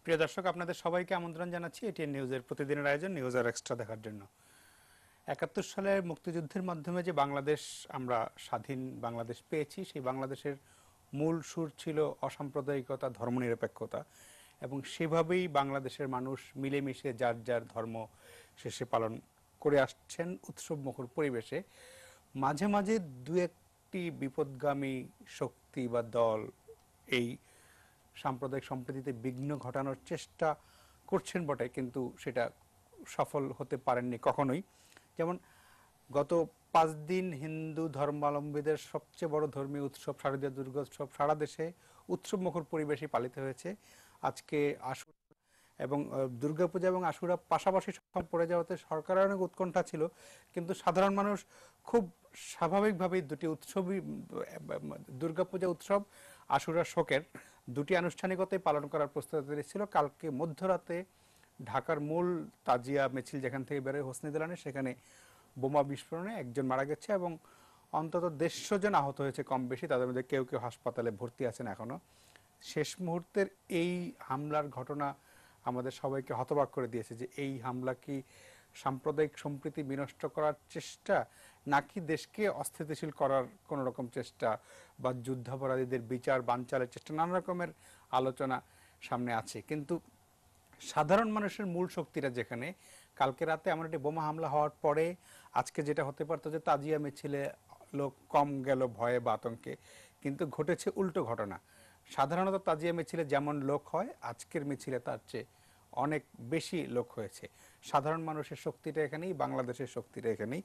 প্রিয় দর্শক, আপনাদের সবাইকে আমন্ত্রণ জানাচ্ছি এটিএন নিউজের প্রতিদিনের আয়োজন নিউজ আর এক্সট্রা দেখার জন্য। ৭১ সালের মুক্তিযুদ্ধের মাধ্যমে যে বাংলাদেশ আমরা স্বাধীন বাংলাদেশ পেয়েছি, সেই বাংলাদেশের মূল সুর ছিল অসাম্প্রদায়িকতা, ধর্মনিরপেক্ষতা, এবং সেভাবেই বাংলাদেশের মানুষ মিলেমিশে যার যার ধর্ম শেষে পালন করে আসছেন উৎসবমুখর পরিবেশে। মাঝে মাঝে দু একটি বিপদগামী শক্তি বা দল এই সাম্প্রদায়িক সম্প্রীতিতে বিঘ্ন ঘটানোর চেষ্টা করছেন বটে, কিন্তু সেটা সফল হতে পারেননি কখনোই। যেমন গত 5 দিন হিন্দু ধর্মাবলম্বীদের সবচেয়ে বড় ধর্মীয় উৎসব শারদীয় দুর্গোৎসব সারা দেশে উৎসবমুখর পরিবেশে পালিত হয়েছে। আজকে আশুরা এবং দুর্গাপূজা এবং আশুরা পাশাপাশি পড়ে যাওয়াতে সরকারের অনেক উৎকণ্ঠা ছিল, কিন্তু সাধারণ মানুষ খুব স্বাভাবিকভাবেই দুটি উৎসবই, দুর্গাপূজা উৎসব, আশুরা শোকের দুটি আনুষ্ঠানিকতায় পালন করার প্রস্তুতি ছিল। কালকে মধ্যরাতে ঢাকার মূল তাজিয়া মিছিল যেখান থেকে বেরোয় হোসনি দালানে, সেখানে বোমা বিস্ফোরণে একজন মারা গেছে এবং অন্তত 150 জন আহত হয়েছে কম বেশি। তাদের মধ্যে কেউ কেউ হাসপাতালে ভর্তি আছেন এখনো। শেষ মুহূর্তের এই হামলার ঘটনা আমাদের সবাইকে হতবাক করে দিয়েছে যে এই হামলা কি সাম্প্রদায়িক সম্প্রীতি বিনষ্ট করার চেষ্টা, নাকি দেশকে অস্থিতিশীল করার কোনো রকম চেষ্টা, বা যুদ্ধাপরাধীদের বিচার বানচালের চেষ্টা, নানা রকমের আলোচনা সামনে আছে। কিন্তু সাধারণ মানুষের মূল শক্তিটা যেখানে, কালকে রাতে এমন একটি বোমা হামলা হওয়ার পরে আজকে যেটা হতে পারতো যে তাজিয়া মিছিলে লোক কম গেল ভয়ে বা আতঙ্কে, কিন্তু ঘটেছে উল্টো ঘটনা। সাধারণত তাজিয়া মিছিলে যেমন লোক হয়, আজকের মিছিলে তার চেয়ে অনেক বেশি লোক হয়েছে। সাধারণ মানুষের শক্তিটা এখানেই, বাংলাদেশের শক্তিটা এখানেই।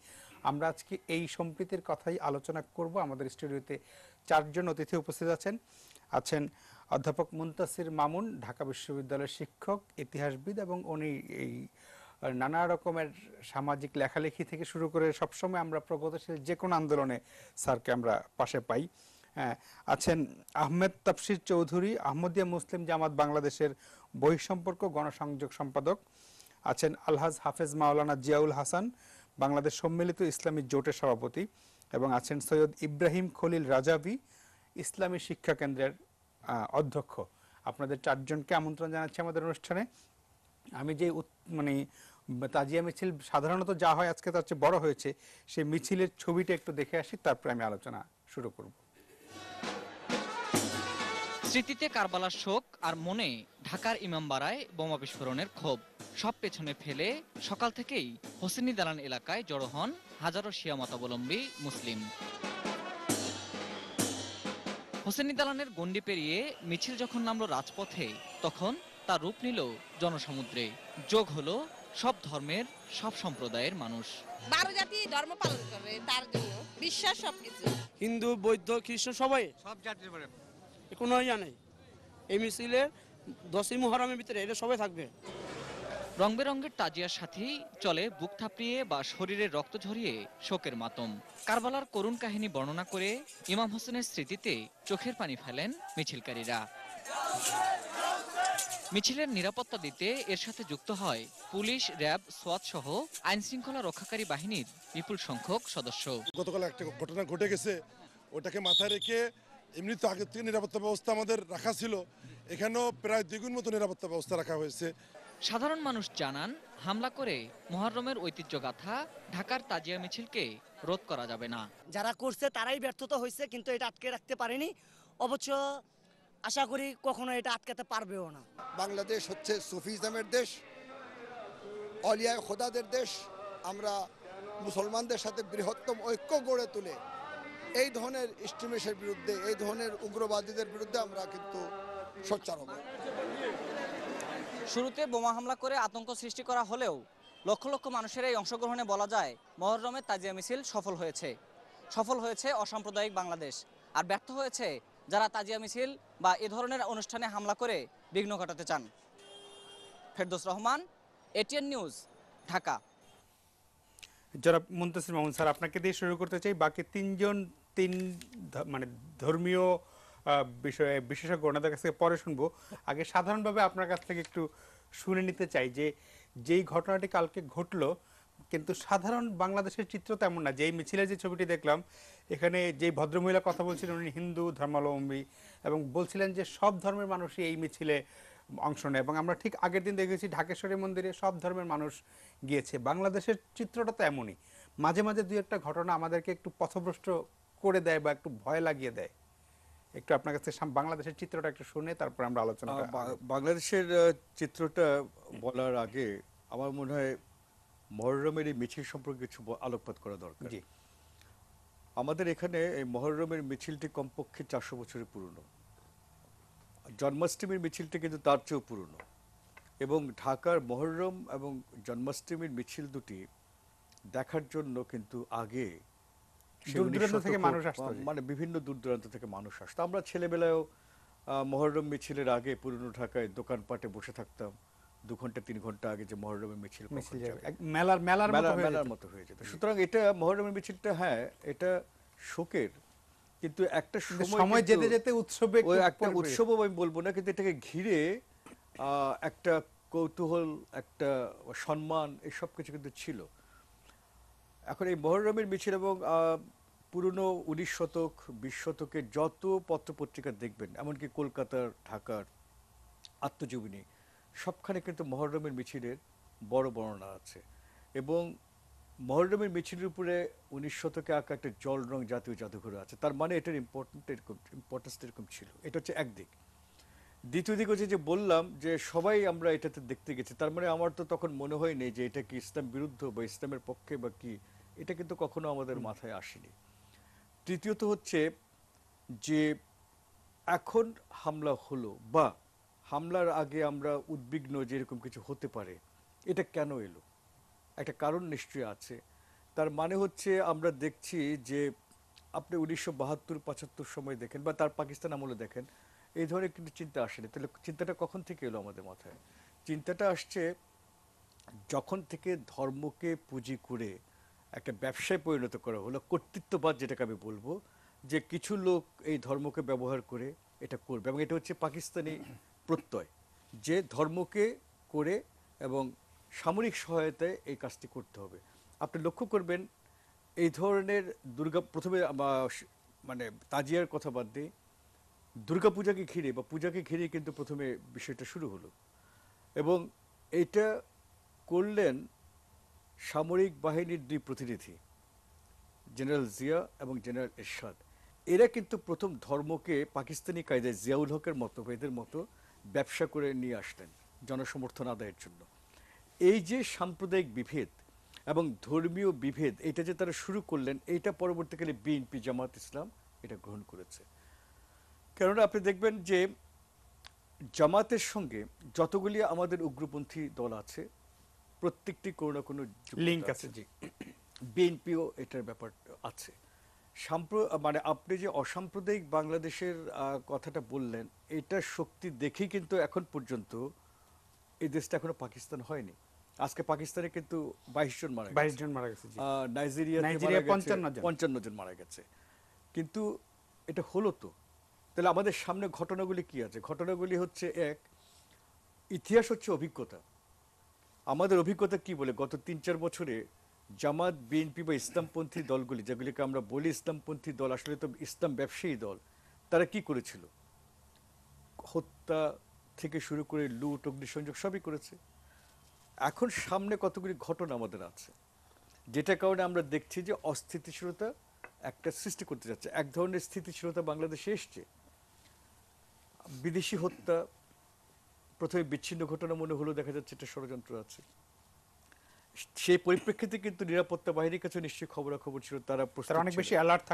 আমরা আজকে এই সম্প্রীতির কথাই আলোচনা করব। আমাদের স্টুডিওতে 4 জন অতিথি উপস্থিত আছেন অধ্যাপক মুনতাসির মামুন, ঢাকা বিশ্ববিদ্যালয়ের শিক্ষক, ইতিহাসবিদ, এবং উনি এই নানা রকমের সামাজিক লেখালেখি থেকে শুরু করে সবসময় আমরা প্রগতিশীল যে কোনো আন্দোলনে স্যারকে আমরা পাশে পাই। আছেন আহমেদ তাফসির চৌধুরী, আহমদিয়া মুসলিম জামাত বাংলাদেশের বহিঃসম্পর্ক গণসংযোগ সম্পাদক। আছেন আলহাজ হাফেজ মাওলানা জিয়াউল হাসান, বাংলাদেশ সম্মিলিত ইসলামী জোটের সভাপতি, এবং আছেন সৈয়দ ইব্রাহিম খলিল রাজাভি, ইসলামী শিক্ষা কেন্দ্রের অধ্যক্ষ। আপনাদের 4 জনকে আমন্ত্রণ জানাচ্ছি আমাদের অনুষ্ঠানে। আমি যে মানে তাজিয়া মিছিল সাধারণত যা হয় আজকে তার চেয়ে বড় হয়েছে, সেই মিছিলের ছবিটা একটু দেখে আসি, তারপরে আমি আলোচনা শুরু করব। স্মৃতিতে কারবালার শোক আর মনে ঢাকার ইমামবাড়ায় বোমা বিস্ফোরণের ক্ষোভ সব পেছনে ফেলে সকাল থেকেই হোসেনি দালান এলাকায় জড়ো হন হাজারো শিয়া মতাবলম্বী মুসলিম। হোসেনি দালানের গণ্ডি পেরিয়ে মিছিল যখন নামলো রাজপথে, তখন তার রূপ নিল জনসমুদ্রে। যোগ হলো সব ধর্মের, সব সম্প্রদায়ের মানুষ। 12 জাতি ধর্ম পালন করে, তার জন্য বিশ্বাস সবকিছু। হিন্দু, বৌদ্ধ, খ্রিস্টান সবাই, সব জাতির কোনো ইয়া নেই। এই মিছিলে 10ই মুহররমের ভিতরে এটা সবাই থাকবে। রং বেরঙের তাজিয়ার সাথেই চলে বুক থাপড়িয়ে বা শরীরের রক্ত ঝরিয়ে শোকের মাতম। কারবালার করুণ কাহিনী বর্ণনা করে ইমাম হোসেনের স্মৃতিতে চোখের পানি ফেলেন মিছিলকারীরা। মিছিলের নিরাপত্তা দিতে এর সাথে যুক্ত হয় পুলিশ, র্যাব, সোয়াত সহ আইন শৃঙ্খলা রক্ষাকারী বাহিনীর বিপুল সংখ্যক সদস্য। গতকাল একটা ঘটনা ঘটে গেছে, ওটাকে মাথায় রেখে এমনি তো আগের থেকে নিরাপত্তা ব্যবস্থা আমাদের রাখা ছিল, এখানেও প্রায় দ্বিগুণ মতো নিরাপত্তা ব্যবস্থা রাখা হয়েছে। সাধারণ মানুষ জানান, হামলা করে মুহররমের ঐতিহ্যগাথা ঢাকার তাজিয়া মিছিলকে রোধ করা যাবে না। যারা করছে তারাই ব্যর্থতা হয়েছে, কিন্তু এটা আটকে রাখতে পারেনি। অবশ্য আশা করি কখনো এটা আটকাতে পারবেও না। বাংলাদেশ হচ্ছে সুফিজমের দেশ, অলিয়া খোদাদের দেশ। আমরা মুসলমানদের সাথে বৃহত্তম ঐক্য গড়ে তুলে এই ধরনের এক্সট্রিমিস্টের বিরুদ্ধে, এই ধরনের উগ্রবাদীদের বিরুদ্ধে আমরা কিন্তু সোচ্চার হব। শুরুতে বোমা হামলা করে আতঙ্ক সৃষ্টি করা হলেও লক্ষ লক্ষ মানুষের এই অংশগ্রহণে বলা যায় মুহররমের তাজিয়া মিছিল সফল হয়েছে অসাম্প্রদায়িক বাংলাদেশ। আর ব্যর্থ হয়েছে যারা তাজিয়া মিছিল বা এ ধরনের অনুষ্ঠানে হামলা করে বিঘ্ন ঘটাতে চান। Ferdous Rahman, ATN news, Dhaka. যারা মুনতাসির মামুন স্যার, আপনাকে দিয়ে শুরু করতে চাই। বাকি 3 জন মানে ধর্মীয় বিষয়ে বিশেষজ্ঞ, ওনাদের কাছ থেকে পরে শুনবো। আগে সাধারণভাবে আপনার কাছ থেকে একটু শুনে নিতে চাই যে যেই ঘটনাটি কালকে ঘটলো, কিন্তু সাধারণ বাংলাদেশের চিত্র তেমন না। যেই মিছিলের যে ছবিটি দেখলাম, এখানে যে ভদ্রমহিলা কথা বলছিলেন উনি হিন্দু ধর্মাবলম্বী, এবং বলছিলেন যে সব ধর্মের মানুষই এই মিছিলে অংশ নেয় এবং আমরা ঠিক আগের দিন দেখেছি ঢাকেশ্বরী মন্দিরে সব ধর্মের মানুষ গিয়েছে। বাংলাদেশের চিত্রটা তো এমনই, মাঝে মাঝে দুই একটা ঘটনা আমাদেরকে একটু পথভ্রষ্ট করে দেয় বা একটু ভয় লাগিয়ে দেয়। একটু আপনার কাছে বাংলাদেশের চিত্রটা একটু শুনে তারপর আমরা আলোচনা বাংলাদেশের চিত্রটা বলার আগে আমার মনে হয় মহররমের এই মিছিল সম্পর্কে কিছু আলোকপাত করা দরকার। জি, আমাদের এখানে এই মহররমের মিছিলটি কমপক্ষে 400 বছরের পুরনো। জন্মাষ্টমীর মিছিলটি কিন্তু তার চেয়েও পুরনো, এবং ঢাকার মহররম এবং জন্মাষ্টমীর মিছিল দুটি দেখার জন্য কিন্তু আগে দূর দূরান্ত থেকে মানুষ আসতো, মানে বিভিন্ন দূর দূরান্ত থেকে মানুষ আসতো। আমরা ছেলেবেলায়ও মহররম মিছিলের আগে পুরনো ঢাকায় দোকানপাটে বসে থাকতাম 2 ঘন্টা 3 ঘন্টা আগে যে মহররমের মিছিল মেলার মতো হয়ে যেত। সুতরাং এটা মহররমের মিছিলটা, হ্যাঁ এটা শোকের, কিন্তু একটা সময় যেতে যেতে উৎসবে একটা উৎসব আমি বলবো না, কিন্তু এটাকে ঘিরে একটা কৌতূহল, একটা সম্মান, এই সব কিছু কিন্তু ছিল। এখন এই মহররমের মিছিল এবং পুরনো 19 শতক 20 শতকের যত পত্রপত্রিকা দেখবেন, এমনকি কলকাতার ঢাকার আত্মজীবনী, সবখানে কিন্তু মহররমের মিছিলের বড় বর্ণনা আছে। এবং মহররমের মিছিলের উপরে 19 শতকে আঁকা একটা জল রং জাতীয় জাদুঘর আছে। তার মানে এটার ইম্পর্টেন্স এরকম ছিল। এটা হচ্ছে একদিক। দ্বিতীয় দিক হচ্ছে যে বললাম যে সবাই আমরা এটাতে দেখতে গেছি, তার মানে আমার তো তখন মনে হয়নি যে এটা কি ইসলাম বিরুদ্ধ বা ইসলামের পক্ষে বা কি, এটা কিন্তু কখনো আমাদের মাথায় আসেনি। তৃতীয়ত হচ্ছে যে এখন হামলা হলো বা হামলার আগে আমরা উদ্বিগ্ন যে এরকম কিছু হতে পারে, এটা কেন এলো? একটা কারণ নিশ্চয়ই আছে। তার মানে হচ্ছে আমরা দেখছি যে আপনি 1972-75 সময় দেখেন বা তার পাকিস্তান আমলে দেখেন, এই ধরনের কিন্তু চিন্তা আসেনি। তাহলে চিন্তাটা কখন থেকে এলো আমাদের মাথায়? চিন্তাটা আসছে যখন থেকে ধর্মকে পুঁজি করে একটা ব্যবসায় পরিণত করা হলো, কর্তৃত্ববাদ যেটাকে আমি বলবো, যে কিছু লোক এই ধর্মকে ব্যবহার করে এটা করবে, এবং এটা হচ্ছে পাকিস্তানি প্রত্যয় যে ধর্মকে করে এবং সামরিক সহায়তায় এই কাজটি করতে হবে। আপনি লক্ষ্য করবেন এই ধরনের প্রথমে মানে তাজিয়ার কথা বাদ দিয়ে দুর্গাপূজাকে ঘিরে বা পূজাকে ঘিরে কিন্তু প্রথমে বিষয়টা শুরু হলো, এবং এইটা করলেন সামরিক বাহিনীর 2 প্রতিনিধি, জেনারেল জিয়া এবং জেনারেল এরশাদ। এরা কিন্তু প্রথম ধর্মকে পাকিস্তানি কায়দায় জিয়াউল হকের মতো এদের মতো ব্যবসা করে নিয়ে আসলেন জনসমর্থন আদায়ের জন্য। এই যে সাম্প্রদায়িক বিভেদ এবং ধর্মীয় বিভেদ, এটা যে তারা শুরু করলেন, এইটা পরবর্তীকালে বিএনপি, জামাত ইসলাম এটা গ্রহণ করেছে। কেননা আপনি দেখবেন যে জামাতের সঙ্গে যতগুলি আমাদের উগ্রপন্থী দল আছে, প্রত্যেকটি কোনো না কোনো লিঙ্ক আছে। জি, বিএনপিও এটার ব্যাপার আছে। মানে আপনি যে অসাম্প্রদায়িক বাংলাদেশের কথাটা বললেন, এটার শক্তি দেখেই কিন্তু এখন পর্যন্ত এই দেশটা এখনো পাকিস্তান হয়নি। আজকে পাকিস্তানে কিন্তু 22 জন মারা গেছে, নাইজেরিয়া 55 জন মারা গেছে। কিন্তু এটা হলো তো, তাহলে আমাদের সামনে ঘটনাগুলি কি আছে? ঘটনাগুলি হচ্ছে এক, ইতিহাস হচ্ছে অভিজ্ঞতা। আমাদের অভিজ্ঞতা কি বলে? গত 3-4 বছরে জামাত, বিএনপি বা ইসলামপন্থী দলগুলি, যেগুলিকে আমরা বলি ইসলামপন্থী দল, আসলে তো ইসলাম ব্যবসায়ী দল, তারা কি করেছিল? হত্যা থেকে শুরু করে লুট, অগ্নিসংযোগ সবই করেছে। এখন সামনে কতগুলি ঘটনা আমাদের আছে, যেটা কারণে আমরা দেখছি যে অস্থিতিশীলতা একটা সৃষ্টি করতে যাচ্ছে। এক ধরনের স্থিতিশীলতা বাংলাদেশে এসছে। বিদেশি হত্যা প্রথমে বিচ্ছিন্ন ঘটনা মনে হলো, দেখা যাচ্ছে এটা ষড়যন্ত্র আছে। সেই পরিপ্রেক্ষিতে কিন্তু নিরাপত্তা বাহিনীর কাছে নিশ্চয়ই খবরাখবর ছিল, তারা অনেক বেশি অ্যালার্ট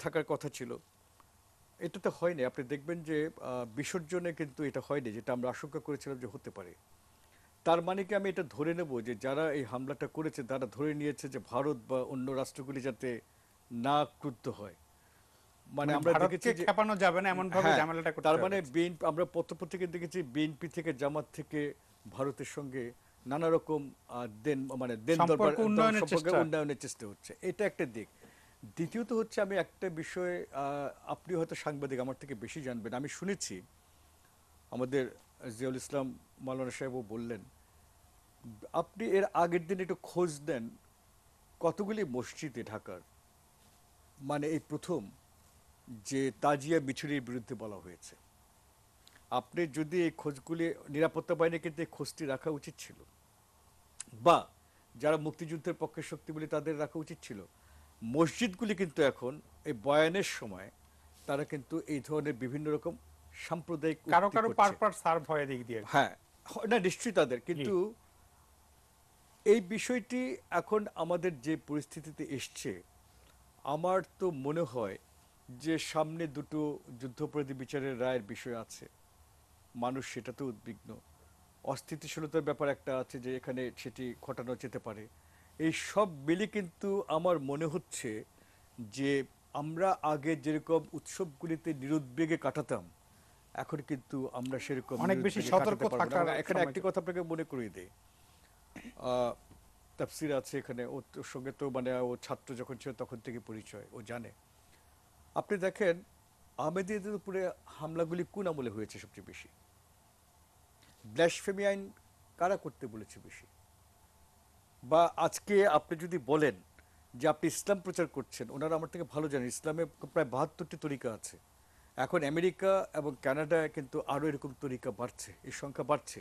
থাকার কথা ছিল। এটা তো হয়নি। আপনি দেখবেন যে বিসর্জনে কিন্তু এটা হয়নি, যেটা আমরা আশঙ্কা করেছিলাম যে হতে পারে। তার মানে কি আমি এটা ধরে নেব যে যারা এই হামলাটা করেছে তারা ধরে নিয়েছে যে ভারত বা অন্য রাষ্ট্রগুলি যাতে না ক্রুদ্ধ হয়, মানে আমরা দেখেছি যে খেপানো যাবে না এমন ভাবে ঝামেলাটা করতে। তার মানে বিএনপি, আমরা পত্রপত্রিকায় দেখেছি বিএনপি থেকে জামাত থেকে ভারতের সঙ্গে নানা রকম সম্পর্ক উন্নয়নের চেষ্টা হচ্ছে। এটা একটা দিক। দ্বিতীয়ত হচ্ছে, আমি একটা বিষয়ে, আপনি হয়তো সাংবাদিক, আমার থেকে বেশি জানবেন, আমি শুনেছি আমাদের জিয়াউল ইসলাম মাওলানা সাহেবও বললেন, আপনি এর আগের দিন একটু খোঁজ দেন কতগুলি মসজিদে ঢাকার, মানে এই প্রথম যে তাজিয়া বিছুরির বিরুদ্ধে বলা হয়েছে। আপনি যদি এই খোঁজগুলি, নিরাপত্তা বাহিনী কিন্তু এই খোঁজটি রাখা উচিত ছিল, বা যারা মুক্তিযুদ্ধের পক্ষে শক্তি বলে তাদের রাখা উচিত ছিল। মসজিদগুলি কিন্তু এখন এই বয়ানের সময় তারা কিন্তু এই ধরনের বিভিন্ন রকম সাম্প্রদায়িক কারো উক্তি কারো করছে। পারপাস সার্ভ হয় দিক দিয়ে। হ্যাঁ, না নিশ্চয়ই তাদের, কিন্তু এই বিষয়টি এখন আমাদের যে পরিস্থিতিতে এসছে, আমার তো মনে হয় যে সামনে দুটো যুদ্ধাপরাধী বিচারের রায়ের বিষয় আছে, মানুষ সেটাতে উদ্বিগ্ন, অস্থিতিশীলতার ব্যাপার একটা আছে যে এখানে সেটি ঘটানো যেতে পারে। এই সব মিলে কিন্তু আমার মনে হচ্ছে যে আমরা আগে যেরকম উৎসবগুলিতে নিরুদ্বেগে কাটাতাম, এখন কিন্তু আমরা সেরকম অনেক বেশি নিরুদ্বেগে সতর্ক কাটাতে পারবো না। থাকার এখানে সময় একটি কথা আপনাকে মনে করিয়ে দেই, তাফসির আছে এখানে, ওর সঙ্গে তো মানে ও ছাত্র যখন ছিল তখন থেকে পরিচয়, ও জানে। আপনি দেখেন আহমেদীদের উপরে হামলাগুলি কোন আমলে হয়েছে সবচেয়ে বেশি? ব্লাসফেমি আইন কারা করতে বলেছে বেশি? বা আজকে আপনি যদি বলেন যে আপনি ইসলাম প্রচার করছেন, ওনারা আমার থেকে ভালো জানেন ইসলামে প্রায় 72টি তরিকা আছে। এখন আমেরিকা এবং কানাডায় কিন্তু আরও এরকম তরিকা বাড়ছে, এই সংখ্যা বাড়ছে।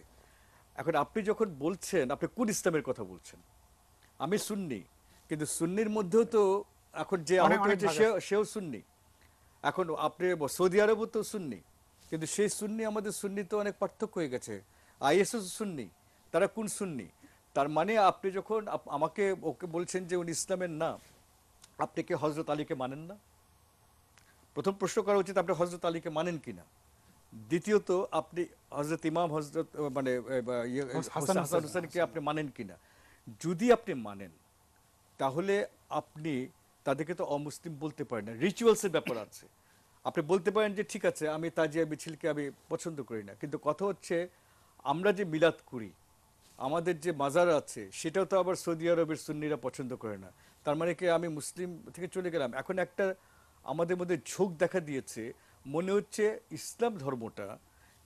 এখন আপনি যখন বলছেন, আপনি কোন ইসলামের কথা বলছেন? আমি সুন্নি, কিন্তু সুন্নির মধ্যেও তো এখন যে অনেক আহত হয়েছে ভাগ আছে। সেও সুন্নি। এখন আপনি সৌদি আরবও তো সুন্নি, কিন্তু সেই সুন্নি আমাদের সুন্নি তো অনেক পার্থক্য হয়ে গেছে। আইএসও সুন্নি, তারা কোন সুন্নি? তার মানে আপনি যখন আমাকে ওকে বলছেন যে উনি ইসলামের না, আপনি কি হজরত আলীকে মানেন না? প্রথম প্রশ্ন করা উচিত আপনি হজরত আলীকে মানেন কিনা। দ্বিতীয়ত আপনি হজরত ইমাম হজরত মানে হাসান হাসান হোসেনকে আপনি মানেন কিনা। যদি আপনি মানেন তাহলে আপনি তাদেরকে তো অমুসলিম বলতে পারেন না, রিচুয়ালসের ব্যাপার আছে। আপনি বলতে পারেন যে ঠিক আছে আমি তাজিয়া মিছিলকে আমি পছন্দ করি না, কিন্তু কথা হচ্ছে আমরা যে মিলাদ করি, আমাদের যে মাজার আছে, সেটাও তো আবার সৌদি আরবের সুন্নিরা পছন্দ করে না। তার মানে কি আমি মুসলিম থেকে চলে গেলাম? এখন একটা আমাদের মধ্যে ঝোঁক দেখা দিয়েছে, মনে হচ্ছে ইসলাম ধর্মটা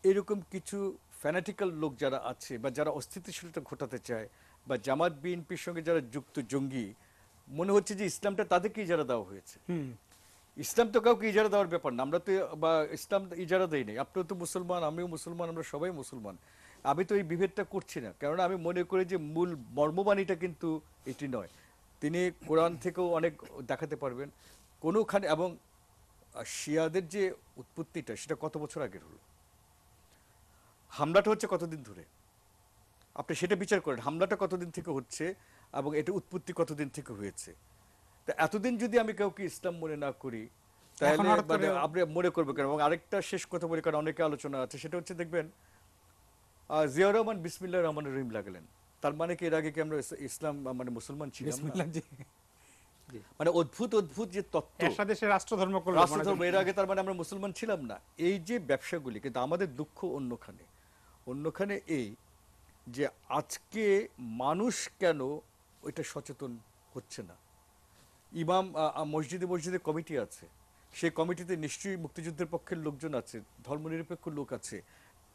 এরকম কিছু ফ্যানাটিক্যাল লোক যারা আছে বা যারা অস্থিতিশীলতা ঘটাতে চায় বা জামাত বিএনপির সঙ্গে যারা যুক্ত জঙ্গি, মনে হচ্ছে যে ইসলামটা তাদেরকে ইজারা দেওয়া হয়েছে। ইসলাম তো কাউকে ইজারা দেওয়ার ব্যাপার না, আমরা তো বা ইসলাম ইজারা দেই নাই। আপনিও তো মুসলমান, আমিও মুসলমান, আমরা সবাই মুসলমান। আমি তো এই বিভেদটা করছি না, কেননা আমি মনে করি যে মূল মর্মবাণীটা কিন্তু এটি নয়। তিনি কোরআন থেকেও অনেক দেখাতে পারবেন কোনোখানে। এবং শিয়াদের যে উৎপত্তিটা, সেটা কত বছর আগের হলো? হামলাটা হচ্ছে কতদিন ধরে? আপনি সেটা বিচার করেন, হামলাটা কতদিন থেকে হচ্ছে এবং এটা উৎপত্তি কতদিন থেকে হয়েছে। তা এতদিন যদি আমি কাউকে ইসলাম মনে না করি, তাহলে মানে আপনি মনে করবে কেন? এবং আরেকটা শেষ কথা বলি, কারণ অনেকে আলোচনা আছে, সেটা হচ্ছে দেখবেন জিয়াউর রহমান বিসমিল্লাহ রহমান রহিম লাগলেন, তার মানে কি এর আগে কি আমরা ইসলাম মানে মুসলমান ছিলাম না? মানে অদ্ভুত অদ্ভুত যে তত্ত্ব, এরশাদেশের রাষ্ট্রধর্ম করলো, রাষ্ট্রধর্ম, এর আগে তার মানে আমরা মুসলমান ছিলাম না। এই যে ব্যবসাগুলি, কিন্তু আমাদের দুঃখ অন্যখানে এই যে আজকে মানুষ কেন ওইটা সচেতন হচ্ছে না। ইমাম মসজিদে কমিটি আছে, সেই কমিটিতে নিশ্চয়ই মুক্তিযুদ্ধের পক্ষের লোকজন আছে, ধর্মনিরপেক্ষ লোক আছে,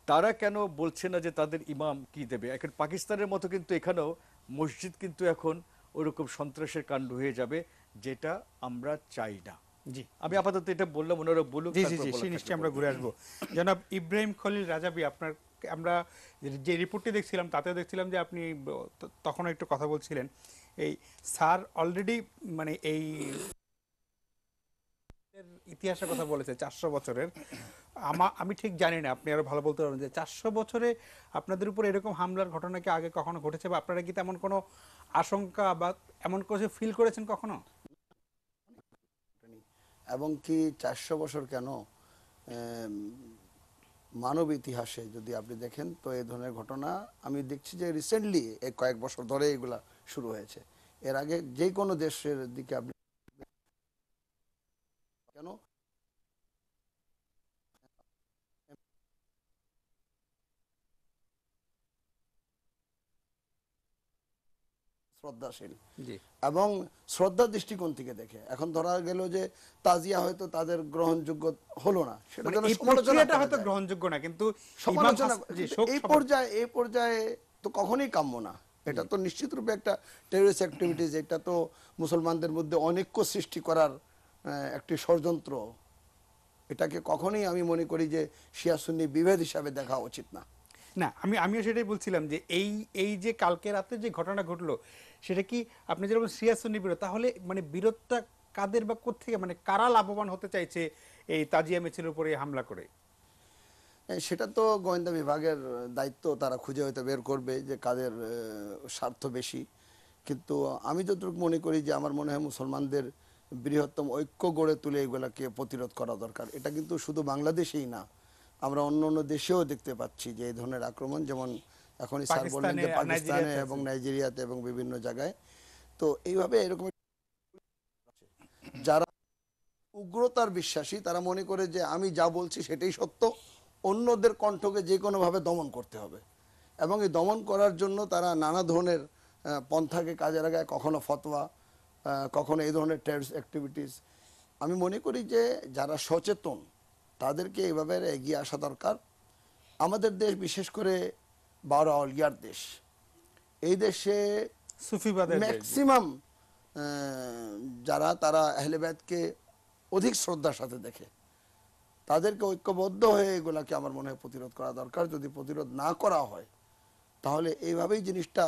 তারা কেন বলছে না যে তাদের ইমাম কি দেবে? এখন পাকিস্তানের মতো কিন্তু এখানেও মসজিদ কিন্তু এখন ওরকম সন্ত্রাসের কাণ্ড হয়ে যাবে, যেটা আমরা চাই না। জি, আমি আপাতত এটা বললাম, ওনারা বলুক। জি জি জি, সেই নিশ্চয়ই আমরা ঘুরে আসবো। জনাব ইব্রাহিম খলিল রাজাবি, আপনার আমরা যে রিপোর্টটি দেখছিলাম তাতেও দেখছিলাম যে আপনি তখন একটু কথা বলছিলেন, এই স্যার অলরেডি মানে এই ইতিহাসের কথা বলেছে 400 বছরের। আমি ঠিক জানি না, আপনি আরো ভালো বলতে পারবেন যে 400 বছরে আপনাদের উপর এরকম হামলার ঘটনা কি আগে কখনো ঘটেছে, বা আপনারা কি তেমন কোনো আশঙ্কা বা এমন কিছু ফিল করেছেন কখনো? এবং কি 400 বছর কেন, মানব ইতিহাসে যদি আপনি দেখেন তো এই ধরনের ঘটনা আমি দেখছি যে রিসেন্টলি এই কয়েক বছর ধরে এগুলা শুরু হয়েছে। এর আগে যে কোনো দেশের দিকে আপনি কেন শ্রদ্ধাশীল এবং শ্রদ্ধা দৃষ্টিকোণ থেকে দেখে। এখন ধরা গেল যে তাজিয়া হয়তো তাদের গ্রহণযোগ্য হলো না, সেটা হয়তো গ্রহণযোগ্য না, কিন্তু এই পর্যায়ে তো কখনোই কাম্য না। এটা তো নিশ্চিত রূপে একটা টেররিস্ট অ্যাক্টিভিটিজ, এটা তো মুসলমানদের মধ্যে অনৈক্য সৃষ্টি করার একটি ষড়যন্ত্র। এটাকে কখনোই আমি মনে করি যে শিয়া সুন্নি বিভেদ হিসাবে দেখা উচিত না। না, আমিও সেটাই বলছিলাম যে এই যে কালকে রাতে যে ঘটনা ঘটলো, সেটা কি আপনি যেরকম শিয়া সুন্নি বিরোধ, তাহলে মানে বিরোধটা কাদের বা কোত্থেকে, মানে কারা লাভবান হতে চাইছে এই তাজিয়া মিছিলের উপরে হামলা করে? সেটা তো গোয়েন্দা বিভাগের দায়িত্ব, তারা খুঁজে হয়তো বের করবে যে কাদের স্বার্থ বেশি। কিন্তু আমি যতটুকু মনে করি যে আমার মনে হয় মুসলমানদের বৃহত্তম ঐক্য গড়ে তুলে এগুলাকে প্রতিরোধ করা দরকার। এটা কিন্তু শুধু বাংলাদেশেই না, আমরা অন্য অন্য দেশেও দেখতে পাচ্ছি যে এই ধরনের আক্রমণ, যেমন এখন স্যার বললেন যে পাকিস্তানে এবং নাইজেরিয়াতে এবং বিভিন্ন জায়গায়। তো এইভাবে এরকম যারা উগ্রতার বিশ্বাসী, তারা মনে করে যে আমি যা বলছি সেটাই সত্য, অন্যদের কণ্ঠকে যে কোনোভাবে দমন করতে হবে, এবং এই দমন করার জন্য তারা নানা ধরনের পন্থাকে কাজে লাগায়, কখনো ফতোয়া, কখনো এই ধরনের টেররিস্ট অ্যাক্টিভিটিস। আমি মনে করি যে যারা সচেতন তাদেরকে এইভাবে এগিয়ে আসা দরকার। আমাদের দেশ বিশেষ করে 12 আউলিয়ার দেশ, এই দেশে সুফিবাদের ম্যাক্সিমাম যারা তারা আহলে বায়তকে অধিক শ্রদ্ধার সাথে দেখে, তাদেরকে ঐক্যবদ্ধ হয়ে এগুলাকে আমার মনে হয় প্রতিরোধ করা দরকার। যদি প্রতিরোধ না করা হয় তাহলে এইভাবেই জিনিসটা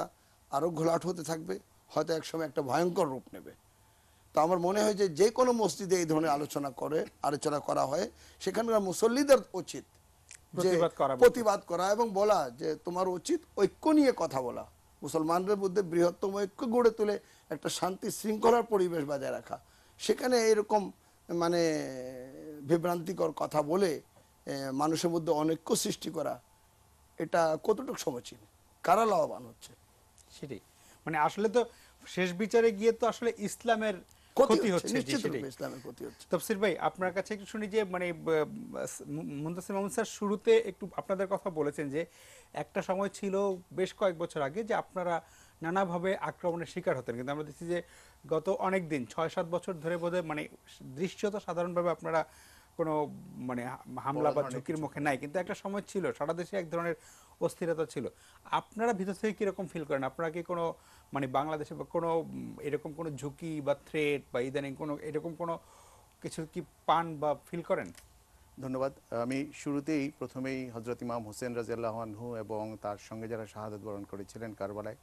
আরও ঘোলাট হতে থাকবে, হয়তো একসময় একটা ভয়ঙ্কর রূপ নেবে। তো আমার মনে হয় যে যে কোনো মসজিদে এই ধরনের আলোচনা করা হয়, সেখানকার মুসল্লিদের উচিত যে প্রতিবাদ করা এবং বলা যে তোমার উচিত ঐক্য নিয়ে কথা বলা, মুসলমানদের মধ্যে বৃহত্তম ঐক্য গড়ে তুলে একটা শান্তি শৃঙ্খলার পরিবেশ বজায় রাখা। সেখানে এরকম মানে বিভ্রান্তিকর কথা বলে মানুষের মধ্যে অনৈক্য সৃষ্টি করা, এটা কতটুকু সমীচীন, কারা লাভবান হচ্ছে? সেটাই, মানে আসলে তো শেষ বিচারে গিয়ে তো আসলে ইসলামের ক্ষতি হচ্ছে। ইসলামের ক্ষতি হচ্ছে। তফসির ভাই, আপনার কাছে একটু শুনি যে মানে মুনতাসির মামুন স্যার শুরুতে একটু আপনাদের কথা বলেছেন যে একটা সময় ছিল বেশ কয়েক বছর আগে যে আপনারা নানাভাবে আক্রমণের শিকার হতেন, কিন্তু আমরা দেখছি যে গত অনেক দিন 6-7 বছর ধরে বোধহয় মানে দৃশ্যত সাধারণভাবে আপনারা কোনো মানে হামলা বা ঝুঁকির মুখে নাই, কিন্তু একটা সময় ছিল সারা দেশে এক ধরনের অস্থিরতা ছিল। আপনারা ভিতর থেকে কিরকম ফিল করেন? আপনারা কি কোনো মানে বাংলাদেশে বা কোনো এরকম কোনো ঝুঁকি বা থ্রেট বা ইদানিং কোনো এরকম কোনো কিছু কি পান বা ফিল করেন? ধন্যবাদ। আমি প্রথমেই হযরত ইমাম হোসেন রাদিয়াল্লাহু আনহু এবং তার সঙ্গে যারা শাহাদাত বরণ করেছিলেন কারবালায়,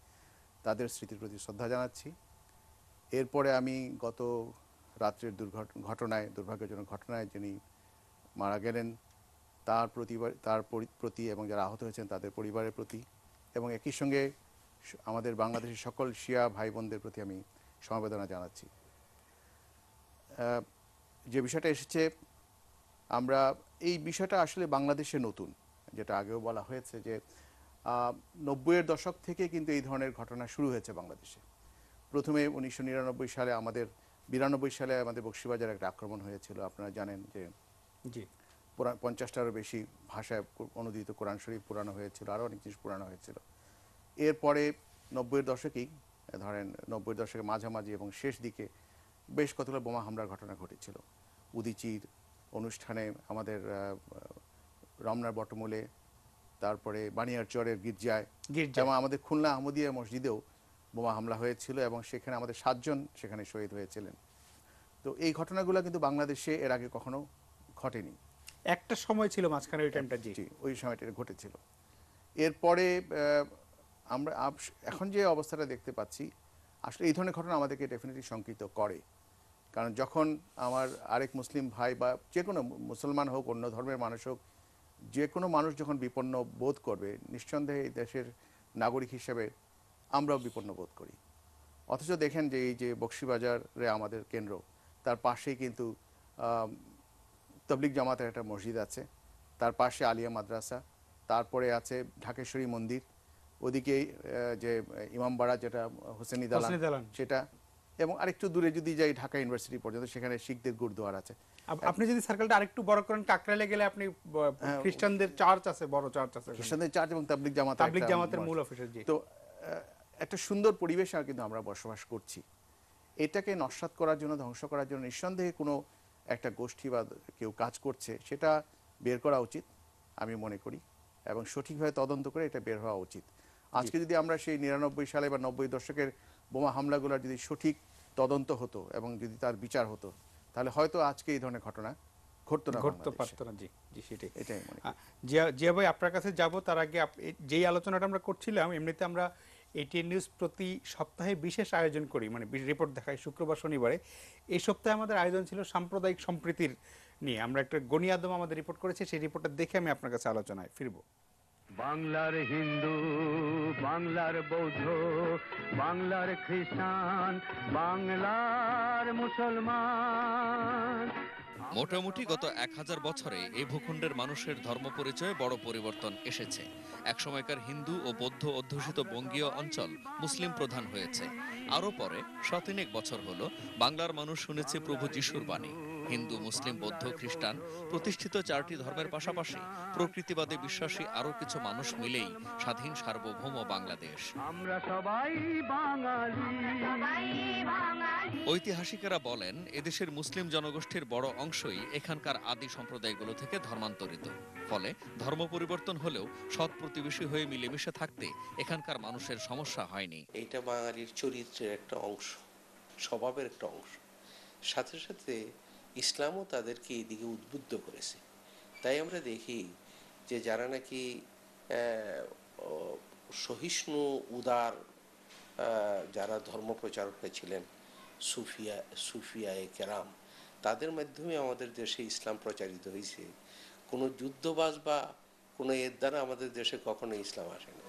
তাদের স্মৃতির প্রতি শ্রদ্ধা জানাচ্ছি। এরপরে আমি গত রাত্রের দুর্ভাগ্যজনক ঘটনায় যিনি মারা গেলেন তার প্রতি এবং যারা আহত হয়েছেন তাদের পরিবারের প্রতি, এবং একই সঙ্গে আমাদের বাংলাদেশের সকল শিয়া ভাই বোনদের প্রতি আমি সমবেদনা জানাচ্ছি। যে বিষয়টা এসেছে, আমরা এই বিষয়টা আসলে বাংলাদেশে নতুন, যেটা আগেও বলা হয়েছে যে 90-এর দশক থেকে কিন্তু এই ধরনের ঘটনা শুরু হয়েছে বাংলাদেশে। প্রথমে 1999 সালে 92 সালে আমাদের বকশীবাজারে একটা আক্রমণ হয়েছিল। আপনারা জানেন যে 50টারও বেশি ভাষায় অনুদিত কোরআন শরীফ পুরানো হয়েছিল, আরও অনেক জিনিস পুরানো হয়েছিল। এরপরে 90-এর দশকেই ধরেন 90-এর দশকের মাঝামাঝি এবং শেষ দিকে বেশ কতগুলো বোমা হামলার ঘটনা ঘটেছিল। উদিচির অনুষ্ঠানে, আমাদের রমনার বটমূলে, তারপরে বানিয়ারচরের গির্জায়, এবং আমাদের খুলনা আহমদিয়া মসজিদেও বোমা হামলা হয়েছিল এবং সেখানে আমাদের 7 জন সেখানে শহীদ হয়েছিলেন। তো এই ঘটনাগুলো কিন্তু বাংলাদেশে এর আগে কখনো ঘটেনি। একটা সময় ছিল মাঝখানে, ওই টাইমটা ওই সময়টা ঘটেছিল। এরপরে আমরা এখন যে অবস্থাটা দেখতে পাচ্ছি, আসলে এই ধরনের ঘটনা আমাদেরকে ডেফিনেটলি শঙ্কিত করে। কারণ যখন আমার আরেক মুসলিম ভাই বা যে কোনো মুসলমান হোক, অন্য ধর্মের মানুষ হোক, যে কোনো মানুষ যখন বিপন্ন বোধ করবে, নিঃসন্দেহে এই দেশের নাগরিক হিসেবে আমরাও বিপন্ন বোধ করি। অথচ দেখেন যে এই যে বকশীবাজারে আমাদের কেন্দ্র, তার পাশেই কিন্তু তবলিগ জামাতের একটা মসজিদ আছে, তার পাশে আলিয়া মাদ্রাসা, তারপরে আছে ঢাকেশ্বরী মন্দির, ওদিকে যে ইমামবাড়া যেটা হোসেনি দালান সেটা, এবং আরেকটু দূরে যদি যাই ঢাকা ইউনিভার্সিটি পর্যন্ত, সেখানে শিখদের গুরুদুয়ার আছে। আপনি যদি সার্কেলটা আরেকটু বড় করেন, কাকরাইলে গেলে আপনি খ্রিস্টানদের চার্চ আছে, বড় চার্চ আছে, খ্রিস্টানদের চার্চ এবং তাবলিগ জামাতের মূল অফিস। তো একটা সুন্দর পরিবেশে কিন্তু আমরা বসবাস করছি। এটাকে নস্যাৎ করার জন্য, ধ্বংস করার জন্য নিঃসন্দেহে কোনো একটা গোষ্ঠী বা কেউ কাজ করছে, সেটা বের করা উচিত আমি মনে করি, এবং সঠিকভাবে তদন্ত করে এটা বের হওয়া উচিত। আজকে যদি আমরা সেই 99 সালে বা 90 দশকের বোমা হামলাগুলোর যদি সঠিক তদন্ত হতো এবং যদি তার বিচার হতো, তাহলে হয়তো আজকে এই ধরনের ঘটনা ঘটতো না ঘটতে বাংলাদেশে। পারতো না। জি জি, সেটাই। এটাই মনে করি। জিয়া ভাই, আপনার কাছে যাব তার আগে যেই আলোচনাটা আমরা করছিলাম, এমনিতে আমরা এটিএন নিউজ প্রতি সপ্তাহে বিশেষ আয়োজন করি, মানে রিপোর্ট দেখাই শুক্রবার শনিবারে। এই সপ্তাহে আমাদের আয়োজন ছিল সাম্প্রদায়িক সম্প্রীতির নিয়ে। আমরা একটা গণি আদম আমাদের রিপোর্ট করেছি, সেই রিপোর্টটা দেখে আমি আপনার কাছে আলোচনায় ফিরবো। বাংলার হিন্দু, বাংলার বৌদ্ধ, বাংলার খ্রিস্টান, বাংলার মুসলমান। মোটামুটি গত 1000 বছরে এই ভূখণ্ডের মানুষের ধর্ম পরিচয়ে বড় পরিবর্তন এসেছে। একসময়কার হিন্দু ও বৌদ্ধ অধ্যুষিত বঙ্গীয় অঞ্চল মুসলিম প্রধান হয়েছে। আরও পরে শতিনেক বছর হলো বাংলার মানুষ শুনেছে প্রভু যিশুর বাণী। হিন্দু, মুসলিম, বৌদ্ধ, খ্রিস্টান প্রতিষ্ঠিত 4টি ধর্মের পাশাপাশি প্রকৃতিবাদে বিশ্বাসী আরও কিছু মানুষ মিলেই স্বাধীন সার্বভৌম বাংলাদেশ। আমরা সবাই বাঙালি। ঐতিহাসিকেরা বলেন, এদেশের মুসলিম জনগোষ্ঠীর বড় অংশই এখানকার আদি সম্প্রদায়গুলো থেকে ধর্মান্তরিত। ফলে ধর্ম পরিবর্তন হলেও সৎ প্রতিবেশী হয়ে মিলেমিশে থাকতে এখানকার মানুষের সমস্যা হয়নি। এইটা বাঙালির চরিত্রের একটা অংশ, স্বভাবের একটা অংশ। সাথে সাথে ইসলামও তাদেরকে এদিকে উদ্বুদ্ধ করেছে। তাই আমরা দেখি যে যারা নাকি সহিষ্ণু উদার যারা ধর্মপ্রচারকরা ছিলেন, সুফিয়ায়ে কেরাম, তাদের মাধ্যমে আমাদের দেশে ইসলাম প্রচারিত হয়েছে। কোনো যুদ্ধবাজ বা কোনো এর দ্বারা আমাদের দেশে কখনো ইসলাম আসেনি।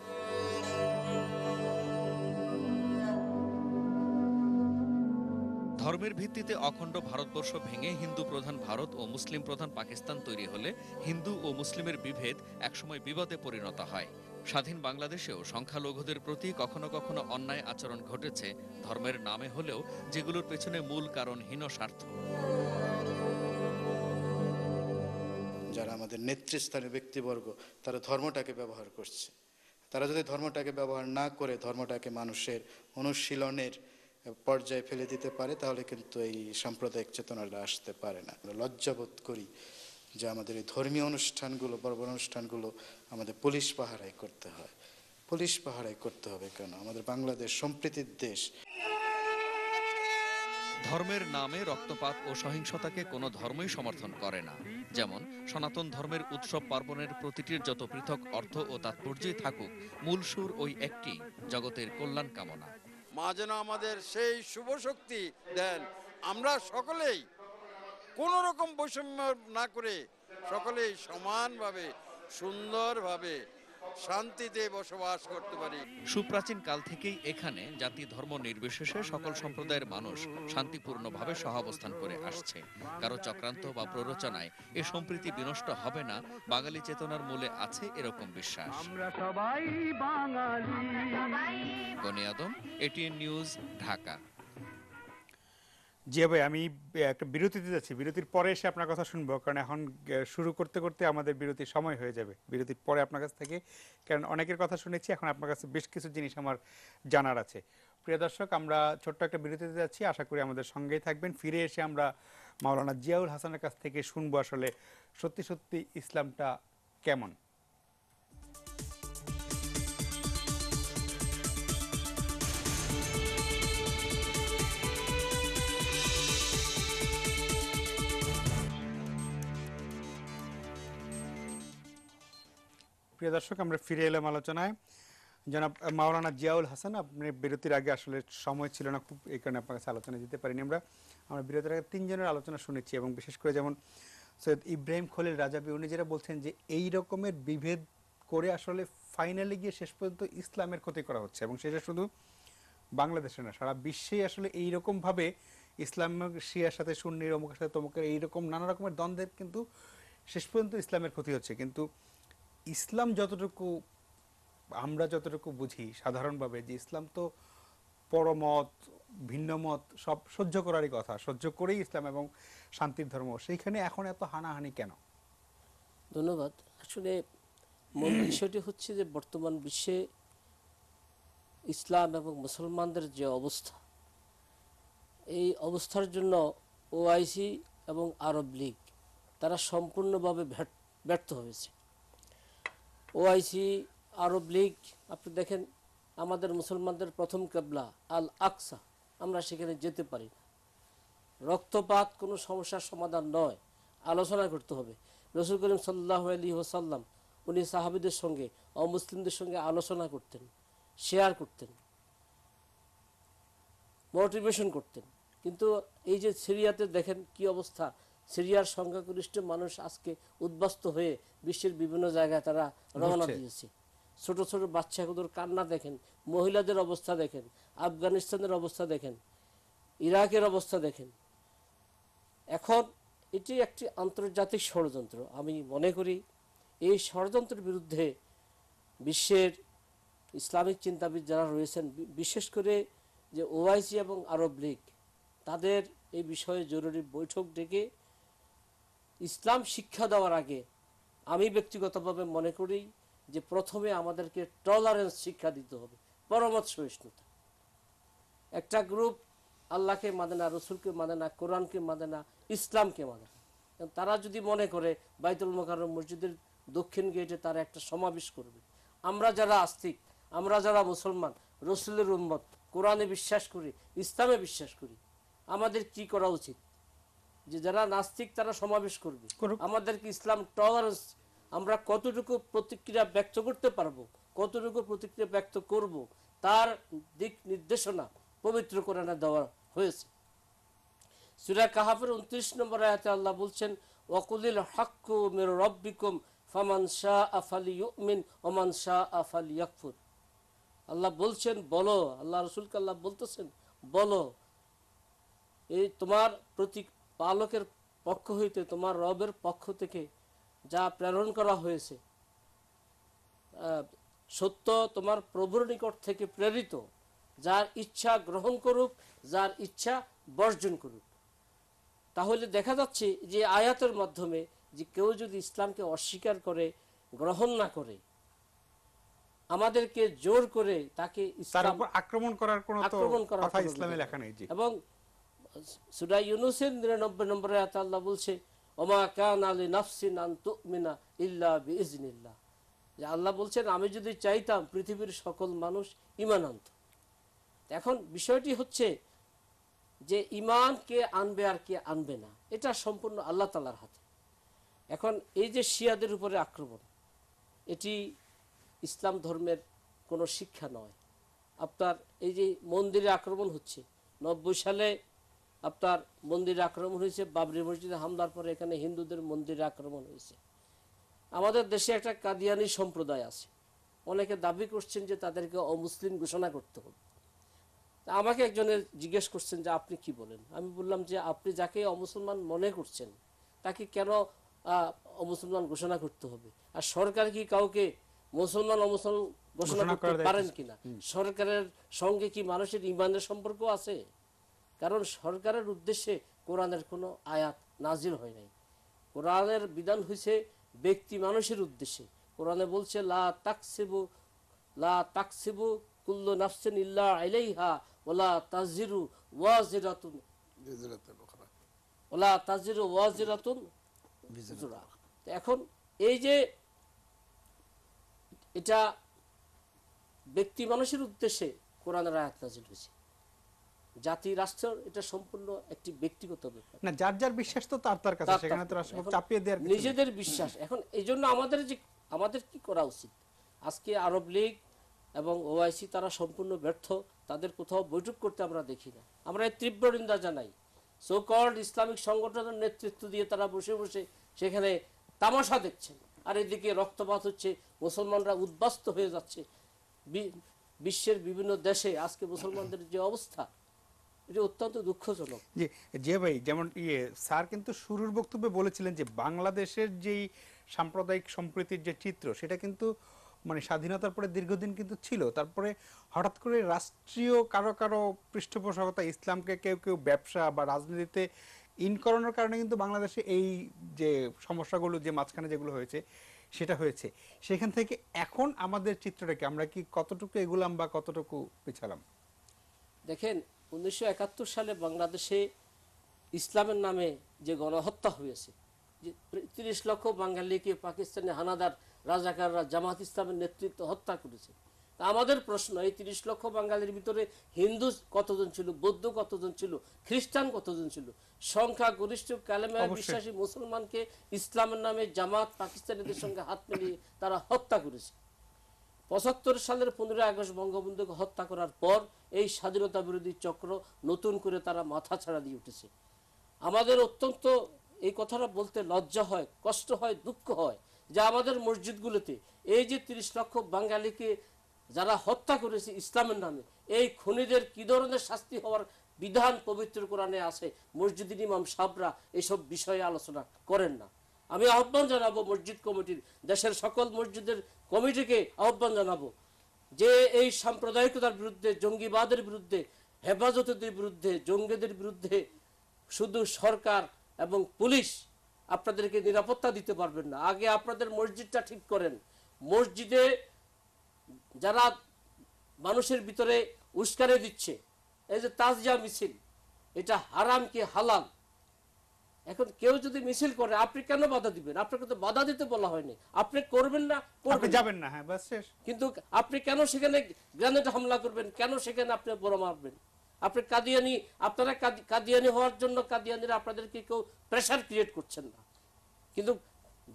ধর্মের ভিত্তিতে অখণ্ড ভারতবর্ষ ভেঙে হিন্দু প্রধান ভারত ও মুসলিম প্রধান পাকিস্তান তৈরি হলে হিন্দু ও মুসলিমের বিভেদ একসময় বিবাদে পরিণত হয়। স্বাধীন বাংলাদেশেও সংখ্যালঘুদের প্রতি কখনো কখনো অন্যায় আচরণ ঘটেছে ধর্মের নামে হলেও, যেগুলোর পেছনে মূল কারণ হীন স্বার্থ। যারা আমাদের নেতৃস্থানীয় ব্যক্তিবর্গ, তারা ধর্মটাকে ব্যবহার করছে। তারা যদি ধর্মটাকে ব্যবহার না করে ধর্মটাকে মানুষের অনুশীলনের পর্যায়ে ফেলে দিতে পারে, তাহলে কিন্তু এই সাম্প্রদায়িক চেতনাটা আসতে পারে না। আমরা লজ্জাবোধ করি যে আমাদের এই ধর্মীয় অনুষ্ঠানগুলো, বড় বড় অনুষ্ঠানগুলো আমাদের পুলিশ পাহারায় করতে হয়। পুলিশ পাহারায় করতে হবে কেন? আমাদের বাংলাদেশ সম্প্রীতির দেশ। ধর্মের নামে রক্তপাত ও সহিংসতাকে কোনো ধর্মই সমর্থন করে না। যেমন সনাতন ধর্মের উৎসব পার্বণের প্রতিটির যত পৃথক অর্থ ও তাৎপর্যই থাকুক, মূল সুর ওই একটি, জগতের কল্যাণ কামনা। মা যেন আমাদের সেই শুভ শক্তি দেন, আমরা সকলেই কোনো রকম বৈষম্য না করে সকলেই সমানভাবে সুন্দরভাবে শান্তিতে বসবাস করতে পারি। সুপ্রাচীন কাল থেকেই এখানে জাতি ধর্ম নির্বিশেষে সকল সম্প্রদায়ের মানুষ শান্তিপূর্ণভাবে সহাবস্থান করে আসছে। কারো চক্রান্ত বা প্ররোচনায় এ সম্প্রীতি বিনষ্ট হবে না, বাঙালি চেতনার মূলে আছে এরকম বিশ্বাস। আমরা সবাই বাঙালি। গনি আদম, এটিএন নিউজ, ঢাকা। জি ভাই, আমি একটা বিরতিতে যাচ্ছি, বিরতির পরে এসে আপনার কথা শুনবো, কারণ এখন শুরু করতে করতে আমাদের বিরতির সময় হয়ে যাবে। বিরতির পরে আপনার কাছ থেকে, কারণ অনেকের কথা শুনেছি, এখন আপনার কাছে বেশ কিছু জিনিস আমার জানার আছে। প্রিয় দর্শক, আমরা ছোট্ট একটা বিরতিতে যাচ্ছি, আশা করি আমাদের সঙ্গেই থাকবেন। ফিরে এসে আমরা মাওলানা জিয়াউল হাসানের কাছ থেকে শুনবো আসলে সত্যি সত্যি ইসলামটা কেমন। প্রিয় দর্শক, আমরা ফিরে এলাম আলোচনায়। জনাব মাওলানা জিয়াউল হাসান, আপনি বিরতির আগে আসলে সময় ছিল না খুব, এই কারণে আপনার কাছে আলোচনা দিতে পারিনি। আমরা বিরতির আগে 3 জনের আলোচনা শুনেছি, এবং বিশেষ করে যেমন সৈয়দ ইব্রাহিম খলিল রাজাবি, উনি যেটা বলছেন যে এই রকমের বিভেদ করে আসলে ফাইনালি গিয়ে শেষ পর্যন্ত ইসলামের ক্ষতি করা হচ্ছে, এবং সেটা শুধু বাংলাদেশে না, সারা বিশ্বেই আসলে এইরকমভাবে ইসলাম শিয়ার সাথে সুন্নির, অমুকের সাথে তমুকের এইরকম নানা রকমের দ্বন্দ্বের কিন্তু শেষ পর্যন্ত ইসলামের ক্ষতি হচ্ছে। কিন্তু ইসলাম যতটুকু আমরা যতটুকু বুঝি সাধারণভাবে, যে ইসলাম তো পরমত ভিন্ন মত সব সহ্য করারই কথা, সহ্য করেই ইসলাম এবং শান্তির ধর্ম, সেইখানে এখন এত হানাহানি কেন? ধন্যবাদ। আসলে মূল বিষয়টি হচ্ছে যে বর্তমান বিশ্বে ইসলাম এবং মুসলমানদের যে অবস্থা, এই অবস্থার জন্য ওআইসি এবং আরব লীগ তারা সম্পূর্ণভাবে ব্যর্থ হয়েছে। ওআইসি, আরব লীগ, আপনি দেখেন আমাদের মুসলমানদের প্রথম কেবলা আল আকসা, আমরা সেখানে যেতে পারি না। রক্তপাত কোনো সমস্যার সমাধান নয়। আলোচনা করতে হবে। রসুল করিম সাল্লাল্লাহু আলাইহি ওয়াসাল্লাম উনি সাহাবীদের সঙ্গে অমুসলিমদের সঙ্গে আলোচনা করতেন, শেয়ার করতেন, মোটিভেশন করতেন। কিন্তু এই যে সিরিয়াতে দেখেন কি অবস্থা, সিরিয়ার সংখ্যাগরিষ্ঠ মানুষ আজকে উদ্বাস্ত হয়ে বিশ্বের বিভিন্ন জায়গায় তারা রওনা দিয়েছে। ছোট ছোট বাচ্চাগুলোর কান্না দেখেন, মহিলাদের অবস্থা দেখেন, আফগানিস্তানের অবস্থা দেখেন, ইরাকের অবস্থা দেখেন। এখন এটি একটি আন্তর্জাতিক ষড়যন্ত্র। আমি মনে করি এই ষড়যন্ত্রের বিরুদ্ধে বিশ্বের ইসলামিক চিন্তাবিদ যারা রয়েছেন, বিশেষ করে যে ওআইসি এবং আরব লীগ, তাদের এই বিষয়ে জরুরি বৈঠক ডেকে ইসলাম শিক্ষা দেওয়ার আগে আমি ব্যক্তিগতভাবে মনে করি যে প্রথমে আমাদেরকে টলারেন্স শিক্ষা দিতে হবে, পরমত সহিষ্ণুতা। একটা গ্রুপ আল্লাহকে মানে না, রসুলকে মানে না, কোরআনকে মানে না, ইসলামকে মানে না। তারা যদি মনে করে বাইতুল মোকাররম মসজিদের দক্ষিণ গেটে তারা একটা সমাবেশ করবে, আমরা যারা আস্তিক, আমরা যারা মুসলমান, রসুলের উম্মত, কোরআনে বিশ্বাস করি, ইসলামে বিশ্বাস করি, আমাদের কি করা উচিত? যে যারা নাস্তিক তারা সমাবেশ করবে, আমাদেরকে ইসলাম টলারেন্স, আমরা কতটুকু প্রতিক্রিয়া ব্যক্ত করতে পারবো, কতটুকু প্রতিক্রিয়া ব্যক্ত করব, তার দিক নির্দেশনা পবিত্র কোরআনে দেওয়া হয়েছে। সূরা কাহাফের 29 নম্বর আয়াতে আল্লাহ বলছেন, ওয়াকুলিল হাক্কু মির রাব্বিকুম ফামান শাআ ফালিয়ুমিন ওয়া মান শাআ ফালিয়াকফুর। আল্লাহ বলছেন বলো, আল্লাহ রাসূলকে আল্লাহ বলতেছেন বলো, এই তোমার প্রতিপালকের পক্ষ হইতে, তোমার রবের পক্ষ থেকে যা প্রেরণ করা হয়েছে, সত্য তোমার প্রভুর নিকট থেকে প্রেরিত, যার ইচ্ছা গ্রহণ করুক, যার ইচ্ছা বর্জন করুক। তাহলে দেখা যাচ্ছে যে আয়াতের মাধ্যমে যে কেউ যদি ইসলামকে অস্বীকার করে, গ্রহণ না করে, আমাদেরকে জোর করে তাকে ইসলাম আক্রমণ করার কোনো কথা ইসলামে লেখা নেই। এবং সূরা ইউনূসের 99 নম্বর আয়াতে আল্লাহ বলছে, ওমা কানা লিনাফসিন আন তুমিনা ইল্লা বিইজনিল্লাহ। যে আল্লাহ বলছেন আমি যদি চাইতাম পৃথিবীর সকল মানুষ ঈমান আনত। এখন বিষয়টি হচ্ছে যে ঈমান কে আনবে আর কে আনবে না, এটা সম্পূর্ণ আল্লাহ তাআলার হাতে। এখন এই যে শিয়াদের উপরে আক্রমণ, এটি ইসলাম ধর্মের কোনো শিক্ষা নয়। আপনার এই যে মন্দিরে আক্রমণ হচ্ছে, 90 সালে আপনার মন্দিরে আক্রমণ হয়েছে, বাবরি মসজিদে হামলার পরে এখানে হিন্দুদের মন্দিরে আক্রমণ হয়েছে। আমাদের দেশে একটা কাদিয়ানি সম্প্রদায় আছে, অনেকে দাবি করছেন যে তাদেরকে অমুসলিম ঘোষণা করতে হবে। আমাকে একজনে জিজ্ঞেস করছেন যে আপনি কি বলেন? আমি বললাম যে আপনি যাকে অমুসলমান মনে করছেন তাকে কেন অমুসলমান ঘোষণা করতে হবে? আর সরকার কি কাউকে মুসলমান অমুসলমান ঘোষণা করতে পারেন কিনা? সরকারের সঙ্গে কি মানুষের ঈমানের সম্পর্ক আছে? কারণ সরকারের উদ্দেশ্যে কোরআনের কোনো আয়াত নাজিল হয় নাই। কোরআনের বিধান হয়েছে ব্যক্তি মানুষের উদ্দেশ্যে। কোরআনে বলছে লা তাকসিবু কুল্লু নাফসিন ইল্লা আলাইহা ওয়ালা তাজিরু ওয়াজিরাতুন বিজরা। এখন এই যে এটা ব্যক্তি মানুষের উদ্দেশ্যে কোরআনের আয়াত নাজিল হয়েছে, জাতি রাষ্ট্র এটা সম্পূর্ণ একটি ব্যক্তিগত ব্যাপার না, যার যার বিশ্বাস তো তার কাছে, সেখানে তো চাপিয়ে দেওয়ার নিজেদের বিশ্বাস। এখন এই জন্য আমাদের কি করা উচিত? আজকে আরব লীগ এবং ওআইসি তারা সম্পূর্ণ ব্যর্থ, তাদের কোথাও বৈঠক করতে আমরা দেখি না। আমরা এই তীব্র নিন্দা জানাই। সো কল্ড ইসলামিক সংগঠনের নেতৃত্ব দিয়ে তারা বসে বসে সেখানে তামাশা দেখছেন, আর এদিকে রক্তপাত হচ্ছে, মুসলমানরা উদ্বাস্ত হয়ে যাচ্ছে। বিশ্বের বিভিন্ন দেশে আজকে মুসলমানদের যে অবস্থা, এটা অত্যন্ত দুঃখজনক। যে ভাই, যেমন স্যার কিন্তু শুরুর বক্তব্যে বলেছিলেন যে বাংলাদেশের যেই সাম্প্রদায়িক সম্প্রীতির যে চিত্র, সেটা কিন্তু মানে স্বাধীনতার পরে দীর্ঘদিন কিন্তু ছিল। তারপরে হঠাৎ করে রাষ্ট্রীয় কারো কারো পৃষ্ঠপোষকতা, ইসলামকে কেউ কেউ ব্যবসা বা রাজনীতিতে ইন করানোর কারণে কিন্তু বাংলাদেশে এই যে সমস্যাগুলো যে মাঝখানে যেগুলো হয়েছে সেটা হয়েছে। সেখান থেকে এখন আমাদের চিত্রটাকে আমরা কি কতটুকু এগুলাম বা কতটুকু পিছালাম? দেখেন, 1971 সালে বাংলাদেশে ইসলামের নামে যে গণহত্যা হয়েছে, যে 30 লক্ষ বাঙালিকে পাকিস্তানি হানাদার রাজাকাররা জামাত ইসলামের নেতৃত্ব হত্যা করেছে, তা আমাদের প্রশ্ন, এই 30 লক্ষ বাঙালির ভিতরে হিন্দু কতজন ছিল, বৌদ্ধ কতজন ছিল, খ্রিস্টান কতজন ছিল? সংখ্যা গরিষ্ঠ কালেমায় বিশ্বাসী মুসলমানকে ইসলামের নামে জামাত পাকিস্তানিদের সঙ্গে হাত মিলিয়ে তারা হত্যা করেছে। 75 সালের 15 আগস্ট বঙ্গবন্ধুকে হত্যা করার পর এই স্বাধীনতা বিরোধী চক্র নতুন করে তারা মাথা ছাড়া দিয়ে উঠেছে। আমাদের অত্যন্ত এই কথাটা বলতে লজ্জা হয়, কষ্ট হয়, দুঃখ হয় যে আমাদের মসজিদগুলোতে এই যে 30 লক্ষ বাঙালিকে যারা হত্যা করেছে ইসলামের নামে, এই খুনিদের কি ধরনের শাস্তি হওয়ার বিধান পবিত্র কোরআনে আছে, মসজিদের ইমাম সাহেবরা এইসব বিষয়ে আলোচনা করেন না। আমি আহ্বান জানাবো মসজিদ কমিটির, দেশের সকল মসজিদের কমিটিকে আহ্বান জানাবো যে এই সাম্প্রদায়িকতার বিরুদ্ধে, জঙ্গিবাদের বিরুদ্ধে, হেফাজতের বিরুদ্ধে, জঙ্গিদের বিরুদ্ধে শুধু সরকার এবং পুলিশ আপনাদেরকে নিরাপত্তা দিতে পারবেন না। আগে আপনাদের মসজিদটা ঠিক করেন। মসজিদে যারা মানুষের ভিতরে উস্কানি দিচ্ছে, এই যে তাজিয়া মিছিল, এটা হারাম কি হালাল? এখন কেউ যদি মিছিল করে আপনি কেন বাধা দিবেন? আপনাকে তো বাধা দিতে বলা হয়নি, আপনি করবেন না, আপনি যাবেন না, হ্যাঁ বাস শেষ। কিন্তু আপনি কেন সেখানে গ্রেনেড হামলা করবেন? কেন সেখানে আপনি বোমা মারবেন? আপনি কাদিয়ানি, আপনারা কাদিয়ানি হওয়ার জন্য কাদিয়ানিরা আপনাদেরকে কেউ প্রেশার ক্রিয়েট করছেন না। কিন্তু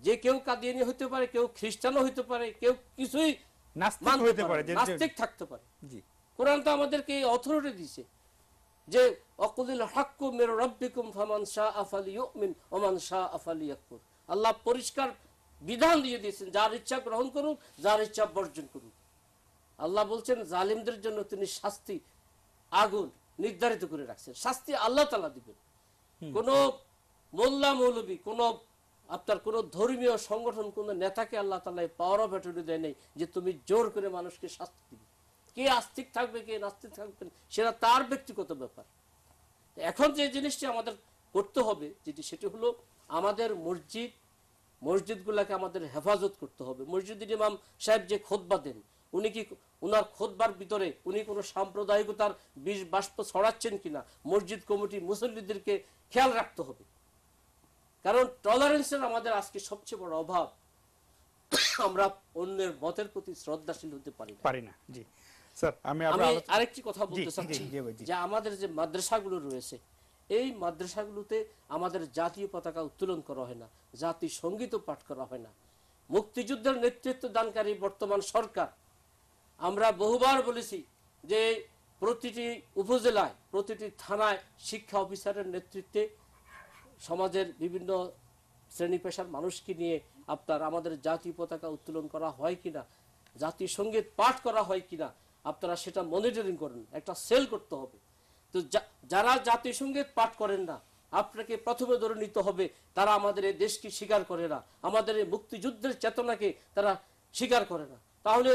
যে কেউ কাদিয়ানি হতে পারে, কেউ খ্রিস্টানও হতে পারে, কেউ কিছুই নাস্তিক হতে পারে, নাস্তিক থাকতে পারে। জি, কোরআন তো আমাদেরকে এই অথরিটি দিয়েছে যে অকুলিল হাক্কু মির রাব্বিকুম ফামান শাআ ফালিয়ুমিন ওয়া মান শাআ ফালিয়াকফুর। আল্লাহ পরিষ্কার বিধান দিয়ে দিয়েছেন, যার ইচ্ছা গ্রহণ করুক, যার ইচ্ছা বর্জন করুক। আল্লাহ বলছেন জালিমদের জন্য তিনি শাস্তি আগুন নির্ধারিত করে রাখছেন, শাস্তি আল্লাহ তাআলা দিবেন। কোন মোল্লা মৌলবী, কোন আপনার কোন ধর্মীয় সংগঠন, কোন নেতাকে আল্লাহ তাআলা পাওয়ার অফ অ্যাটর্নি দেয় নাই যে তুমি জোর করে মানুষকে শাস্তি দিবে। কে আস্তিক থাকবে, কে নাস্তিক থাকবেন, সেটা তার ব্যক্তিগত ব্যাপার। এখন যে জিনিসটি আমাদের করতে হবে, সেটি হলো আমাদের মসজিদগুলোকে আমাদের হেফাজত করতে হবে। মসজিদের ইমাম সাহেব যে খুতবা দেন, উনি কি ওনার খুতবার ভিতরে উনি কোনো সাম্প্রদায়িকতার বীজ বাষ্প ছড়াচ্ছেন কিনা মসজিদ কমিটি মুসল্লিদেরকে খেয়াল রাখতে হবে। কারণ টলারেন্সের আমাদের আজকে সবচেয়ে বড় অভাব, আমরা অন্যের মতের প্রতি শ্রদ্ধাশীল হতে পারি না। জি স্যার, আমি আরেকটি কথা বলতে চাচ্ছি যে আমাদের যে মাদ্রাসাগুলো রয়েছে, এই মাদ্রাসাগুলোতে আমাদের জাতীয় পতাকা উত্তোলন করা হয় না, জাতীয় সঙ্গীত পাঠ করা হয় না। মুক্তিযুদ্ধের নেতৃত্ব দানকারী বর্তমান সরকার, আমরা বহুবার বলেছি যে প্রতিটি উপজেলায়, প্রতিটি থানায় শিক্ষা অফিসারের নেতৃত্বে সমাজের বিভিন্ন শ্রেণী পেশার মানুষকে নিয়ে আপনার আমাদের জাতীয় পতাকা উত্তোলন করা হয় কিনা, জাতীয় সঙ্গীত পাঠ করা হয় কিনা, আপনারা সেটা মনিটরিং করেন, একটা সেল করতে হবে। তো যারা জাতীয় সঙ্গীত পাঠ করেন না, আপনাকে প্রথমে ধরে নিতে হবে তারা আমাদের এই দেশকে স্বীকার করে না, আমাদের এই মুক্তিযুদ্ধের চেতনাকে তারা স্বীকার করে না। তাহলে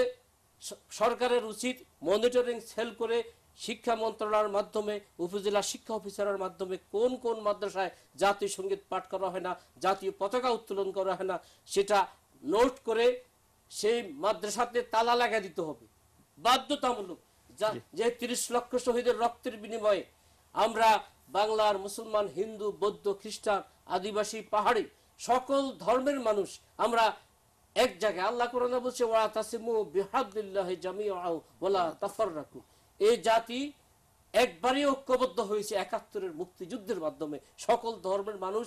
সরকারের উচিত মনিটরিং সেল করে শিক্ষা মন্ত্রণালয়ের মাধ্যমে, উপজেলা শিক্ষা অফিসারের মাধ্যমে কোন কোন মাদ্রাসায় জাতীয় সঙ্গীত পাঠ করা হয় না, জাতীয় পতাকা উত্তোলন করা হয় না, সেটা নোট করে সেই মাদ্রাসাতে তালা লাগা দিতে হবে বাধ্যতামূলক। যে 30 লক্ষ শহীদের রক্তের বিনিময়ে আমরা বাংলার মুসলমান, হিন্দু, বৌদ্ধ, খ্রিস্টান, আদিবাসী, পাহাড়ি সকল ধর্মের মানুষ আমরা এক জায়গায়, আল্লাহ কোরআনে বলছে ওয়া তাসিমু বিহাবলিল্লাহি জামিআন ওয়ালা তাফাররাকু। এই জাতি একবারই ঐক্যবদ্ধ হয়েছে 71-এর মুক্তিযুদ্ধের মাধ্যমে। সকল ধর্মের মানুষ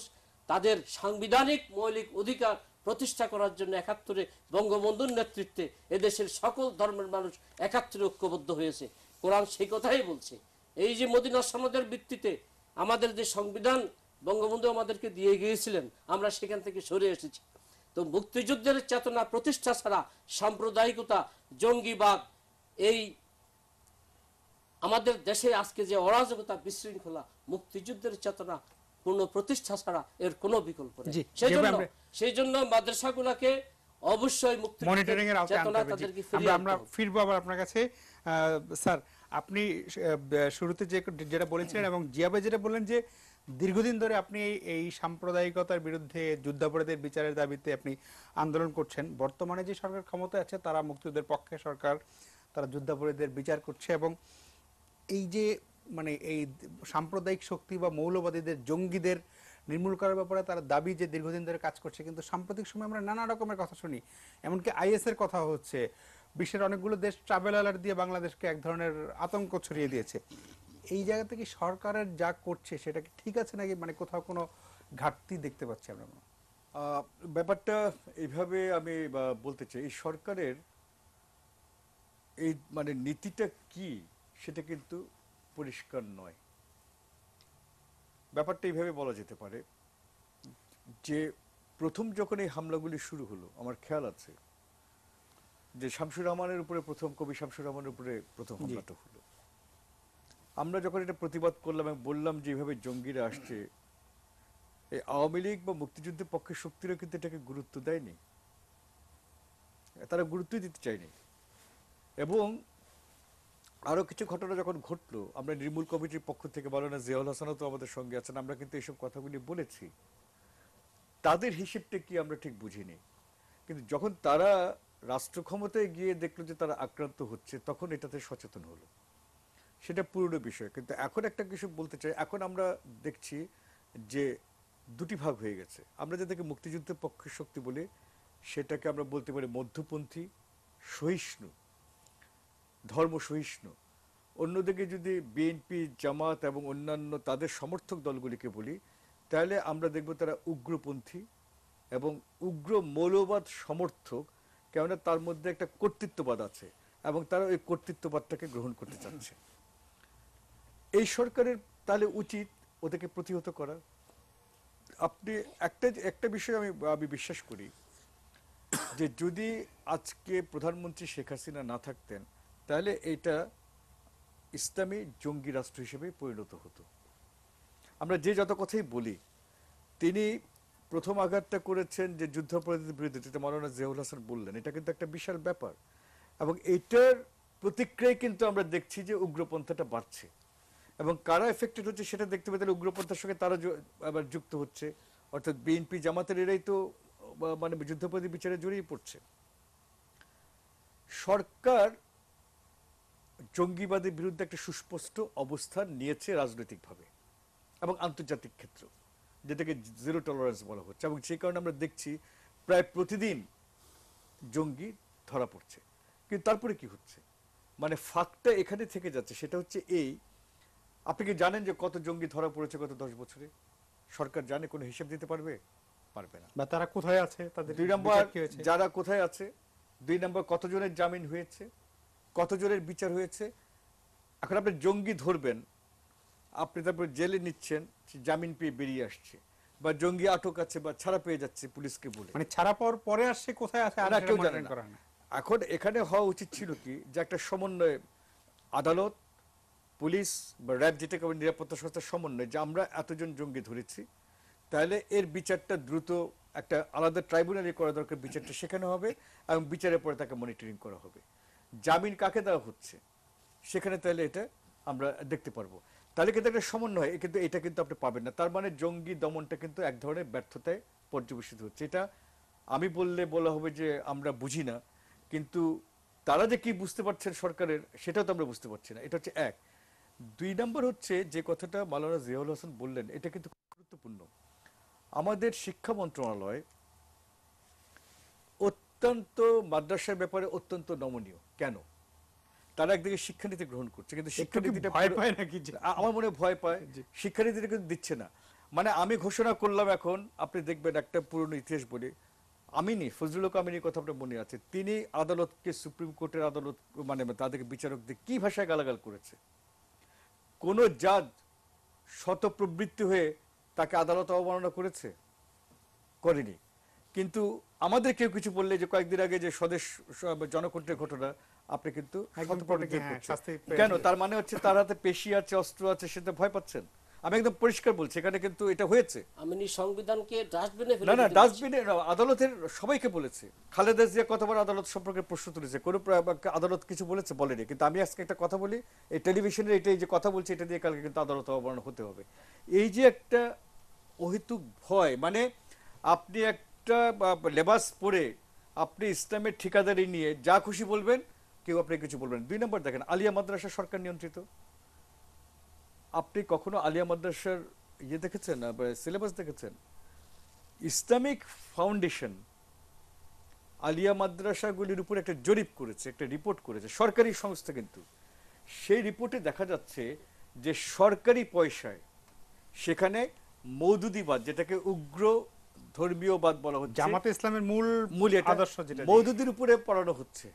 তাদের সাংবিধানিক মৌলিক অধিকার প্রতিষ্ঠা করার জন্য 71-এ বঙ্গবন্ধুর নেতৃত্বে এদেশের সকল ধর্মের মানুষ 71-এ ঐক্যবদ্ধ হয়েছে। কোরআন সেই কথাই বলছে। এই যে মদিনা সনদের ভিত্তিতে আমাদের যে সংবিধান বঙ্গবন্ধু আমাদেরকে দিয়ে গিয়েছিলেন, আমরা সেখান থেকে সরে এসেছি। তো মুক্তিযুদ্ধের চেতনা প্রতিষ্ঠা ছাড়া সাম্প্রদায়িকতা, জঙ্গিবাদ, এই আমাদের দেশে আজকে যে অরাজকতা, বিশৃঙ্খলা, মুক্তিযুদ্ধের চেতনা পূর্ণ প্রতিষ্ঠা ছাড়া এর কোনো বিকল্প নেই। সেই জন্য মাদ্রাসাগুলোকে অবশ্যই মনিটরিং এর আওতায় আনতে হবে। আমরা ফিরবো আবার আপনার কাছে। স্যার, আপনি শুরুতে যেটা বলেছিলেন এবং জিয়াবে যেটা বললেন যে দীর্ঘদিন ধরে আপনি এই সাম্প্রদায়িকতার বিরুদ্ধে, যুদ্ধাপরাধীদের বিচারের দাবিতে আপনি আন্দোলন করছেন। বর্তমানে যে সরকার ক্ষমতায় আছে তারা মুক্তিযুদ্ধের পক্ষে সরকার, তারা যুদ্ধাপরাধীদের বিচার করছে এবং এই যে মানে এই সাম্প্রদায়িক শক্তি বা মৌলবাদীদের, জঙ্গিদের নির্মূল করার ব্যাপারে তারা দাবি যে দীর্ঘদিন ধরে কাজ করছে। কিন্তু সাম্প্রতিক সময় আমরা নানা রকমের কথা শুনি, এমনকি আইএস এর কথা হচ্ছে, বিশ্বের অনেকগুলো দেশ ট্রাভেল অ্যালার্ট দিয়ে বাংলাদেশকে এক ধরনের আতঙ্ক ছড়িয়ে দিয়েছে। এই জায়গা থেকে সরকারের যা করছে সেটা কি ঠিক আছে নাকি মানে কোথাও কোনো ঘাটতি দেখতে পাচ্ছি আমরা? ব্যাপারটা এইভাবে আমি বলতে চাই, এই সরকারের এই মানে নীতিটা কি সেটা কিন্তু পরিষ্কার নয়। ব্যাপারটা এইভাবে বলা যেতে পারে যে প্রথম যখন এই হামলাগুলি শুরু হলো, আমার খেয়াল আছে যে শামসুর রহমানের উপরে প্রথম, কবি শামসুর রহমানের উপরে প্রথম হামলাটা হলো। আমরা যখন এটা প্রতিবাদ করলাম এবং বললাম যে এইভাবে জঙ্গিরা আসছে, এই আওয়ামী লীগ বা মুক্তিযুদ্ধের পক্ষের শক্তিরা কিন্তু এটাকে গুরুত্ব দেয়নি, তারা গুরুত্বই দিতে চায়নি। এবং আরো কিছু ঘটনা যখন ঘটলো, আমরা নির্মূল কমিটির পক্ষ থেকে, মাওলানা জিয়াউল হাসানও তো আমাদের সঙ্গে আছেন, আমরা কিন্তু এইসব কথাগুলি বলেছি। তাদের হিসেবটা কি আমরা ঠিক বুঝিনি, কিন্তু যখন তারা রাষ্ট্র ক্ষমতায় গিয়ে দেখলো যে তারা আক্রান্ত হচ্ছে, তখন এটাতে সচেতন হলো। সেটা পুরনো বিষয়। কিন্তু এখন একটা কিছু বলতে চাই, এখন আমরা দেখছি যে দুটি ভাগ হয়ে গেছে। আমরা যাদেরকে মুক্তিযুদ্ধের পক্ষের শক্তি বলি, সেটাকে আমরা বলতে পারি মধ্যপন্থী, সহিষ্ণু, ধর্ম সহিষ্ণু। অন্যদিকে যদি বিএনপি, জামাত এবং অন্যান্য তাদের সমর্থক দলগুলিকে বলি, তাহলে আমরা দেখব তারা উগ্রপন্থী এবং উগ্র মৌলবাদ সমর্থক, কেননা তার মধ্যে একটা কর্তৃত্ববাদ আছে এবং তারা ওই কর্তৃত্ববাদটাকে গ্রহণ করতে চাচ্ছে। এই সরকারের তাহলে উচিত ওদেরকে প্রতিহত করা। আপনি একটা বিষয় আমি বিশ্বাস করি যে যদি আজকে প্রধানমন্ত্রী শেখ হাসিনা না থাকতেন, তাহলে এটা ইসলামী জঙ্গি রাষ্ট্র হিসেবে পরিণত হতো। আমরা যে যত কথাই বলি, তিনি প্রথম আঘাতটা করেছেন যে যুদ্ধাপরাধীদের বিরুদ্ধে, যেটা মাওলানা জিয়াউল হাসান বললেন, এটা কিন্তু একটা বিশাল ব্যাপার। এবং এইটার প্রতিক্রিয়ায় কিন্তু আমরা দেখছি যে উগ্রপন্থাটা বাড়ছে এবং কারা এফেক্টেড হচ্ছে সেটা দেখতে পেতে উগ্রপন্থার সঙ্গে তারা আবার যুক্ত হচ্ছে, অর্থাৎ বিএনপি, জামাতের এরাই তো মানে যুদ্ধাপরাধী বিচারে জড়িয়ে পড়ছে। সরকার জঙ্গিবাদের বিরুদ্ধে একটা সুস্পষ্ট অবস্থান নিয়েছে রাজনৈতিকভাবে এবং আন্তর্জাতিক ক্ষেত্র, যেটাকে জিরো টলারেন্স বলা হচ্ছে। এবং সেই কারণে আমরা দেখছি প্রায় প্রতিদিন জঙ্গি ধরা পড়ছে। কিন্তু তারপরে কি হচ্ছে, মানে ফাঁকটা এখানে থেকে যাচ্ছে। সেটা হচ্ছে এই, আপনি কি জানেন যে কত জঙ্গি ধরা পড়েছে গত 10 বছরে? সরকার জানে? কোনো হিসাব দিতে পারবে? পারবে না। বা তারা কোথায় আছে, তাদের 2 নম্বর যারা কোথায় আছে, 2 নম্বর কতজনের জামিন হয়েছে, কতজনের বিচার হয়েছে। এখন আপনি জঙ্গি ধরবেন, আপনি তারপর জেলে নিচ্ছেন, জামিন পেয়ে বেরিয়ে আসছে, বা জঙ্গি আটক আছে বা ছাড়া পেয়ে যাচ্ছে পুলিশকে বলে, মানে ছাড়া পাওয়ার পরে আসছে কোথায় আছে আর কেউ জানে না। এখন এখানে হওয়া উচিত ছিল কি, যে একটা সমন্বয়, আদালত, পুলিশ বা র্যাব, যেটাকে নিরাপত্তা সংস্থার সমন্বয়, যে আমরা এতজন জঙ্গি ধরেছি, তাহলে এর বিচারটা দ্রুত একটা আলাদা ট্রাইব্যুনালে করা দরকার, বিচারটা সেখানে হবে এবং বিচারের পরে তাকে মনিটরিং করা হবে। জামিন কাকে দেওয়া হচ্ছে সেখানে তাহলে এটা আমরা দেখতে পারবো। তাহলে কিন্তু একটা সমন্বয়, কিন্তু এটা কিন্তু আপনি পাবেন না। তার মানে জঙ্গি দমনটা কিন্তু এক ধরনের ব্যর্থতায় পর্যবেসিত হচ্ছে। এটা আমি বললে বলা হবে যে আমরা বুঝি না, কিন্তু তারা যে কি বুঝতে পারছেন সরকারের, সেটাও তো আমরা বুঝতে পারছি না। এটা হচ্ছে এক। 2 নম্বর হচ্ছে যে কথাটা মাওলানা জিয়াউল হাসান বললেন, এটা কিন্তু গুরুত্বপূর্ণ। আমাদের শিক্ষা মন্ত্রণালয় অত্যন্ত মাদ্রাসার ব্যাপারে অত্যন্ত নমনীয়। কেন? তারা একদিকে শিক্ষানীতি গ্রহণ করছে, কিন্তু শিক্ষানীতিটা ভয় পায় নাকি? আমার মনে ভয় পায়, শিক্ষানীতিটা কিন্তু দিচ্ছে না। মানে আমি ঘোষণা করলাম, এখন আপনি দেখবেন একটা পুরনো ইতিহাস বলি, আমিনী, ফজলুল হক আমিনীর কথা আপনার মনে আছে, তিনি আদালতকে, সুপ্রিম কোর্টের আদালত, মানে তাদেরকে বিচারকদের কি ভাষায় গালাগাল করেছে। কোন জাজ শতপ্রবৃত্তি হয়ে তাকে আদালত অবমাননা করেছে? করেনি। কিন্তু আমাদের কেউ কিছু বললে, যে কয়েকদিন আগে যে স্বদেশ জনকণ্ঠের ঘটনা, আপনি কিন্তু কেন? তার মানে হচ্ছে তার হাতে পেশি আছে, অস্ত্র আছে, সেটা ভয় পাচ্ছেন। আমি একদম পরিষ্কার বলছি, এখানে কিন্তু এটা হয়েছে। আমি সংবিধানকে ডাস্টবিনে ফেলে, না ডাস্টবিনে, আদালতের সবাইকে বলেছে। খালেদা জিয়া কতবার আদালত সম্পর্কে প্রশ্ন তুলেছে, কোনো আদালত কিছু বলেছে? বলেনি। কিন্তু আমি আজকে একটা কথা বলি, এই টেলিভিশনের এটাই যে কথা বলছি, এটা দিয়ে কালকে কিন্তু আদালত অবমাননা হতে হবে। এই যে একটা অহেতুক ভয়, মানে আপনি একটা লেবাস পরে আপনি ইসলামের ঠিকাদারি নিয়ে যা খুশি বলবেন, কেউ আপনি কিছু বলবেন। 2 নম্বর দেখেন, আলিয়া মাদ্রাসা সরকার নিয়ন্ত্রিত। আপনি কখনো আলিয়া মাদ্রাসার ইয়ে দেখেছেন, সিলেবাস দেখেছেন? ইসলামিক ফাউন্ডেশন আলিয়া মাদ্রাসাগুলির উপর একটা জরিপ করেছে, একটা রিপোর্ট করেছে, সরকারি সংস্থা, কিন্তু সেই রিপোর্টে দেখা যাচ্ছে যে সরকারি পয়সায় সেখানে মওদুদিবাদ, যেটাকে উগ্র ধর্মীয়বাদ বলা হচ্ছে, জামাতে ইসলামের মূল আদর্শ যেটা মওদুদির উপরে পড়ানো হচ্ছে।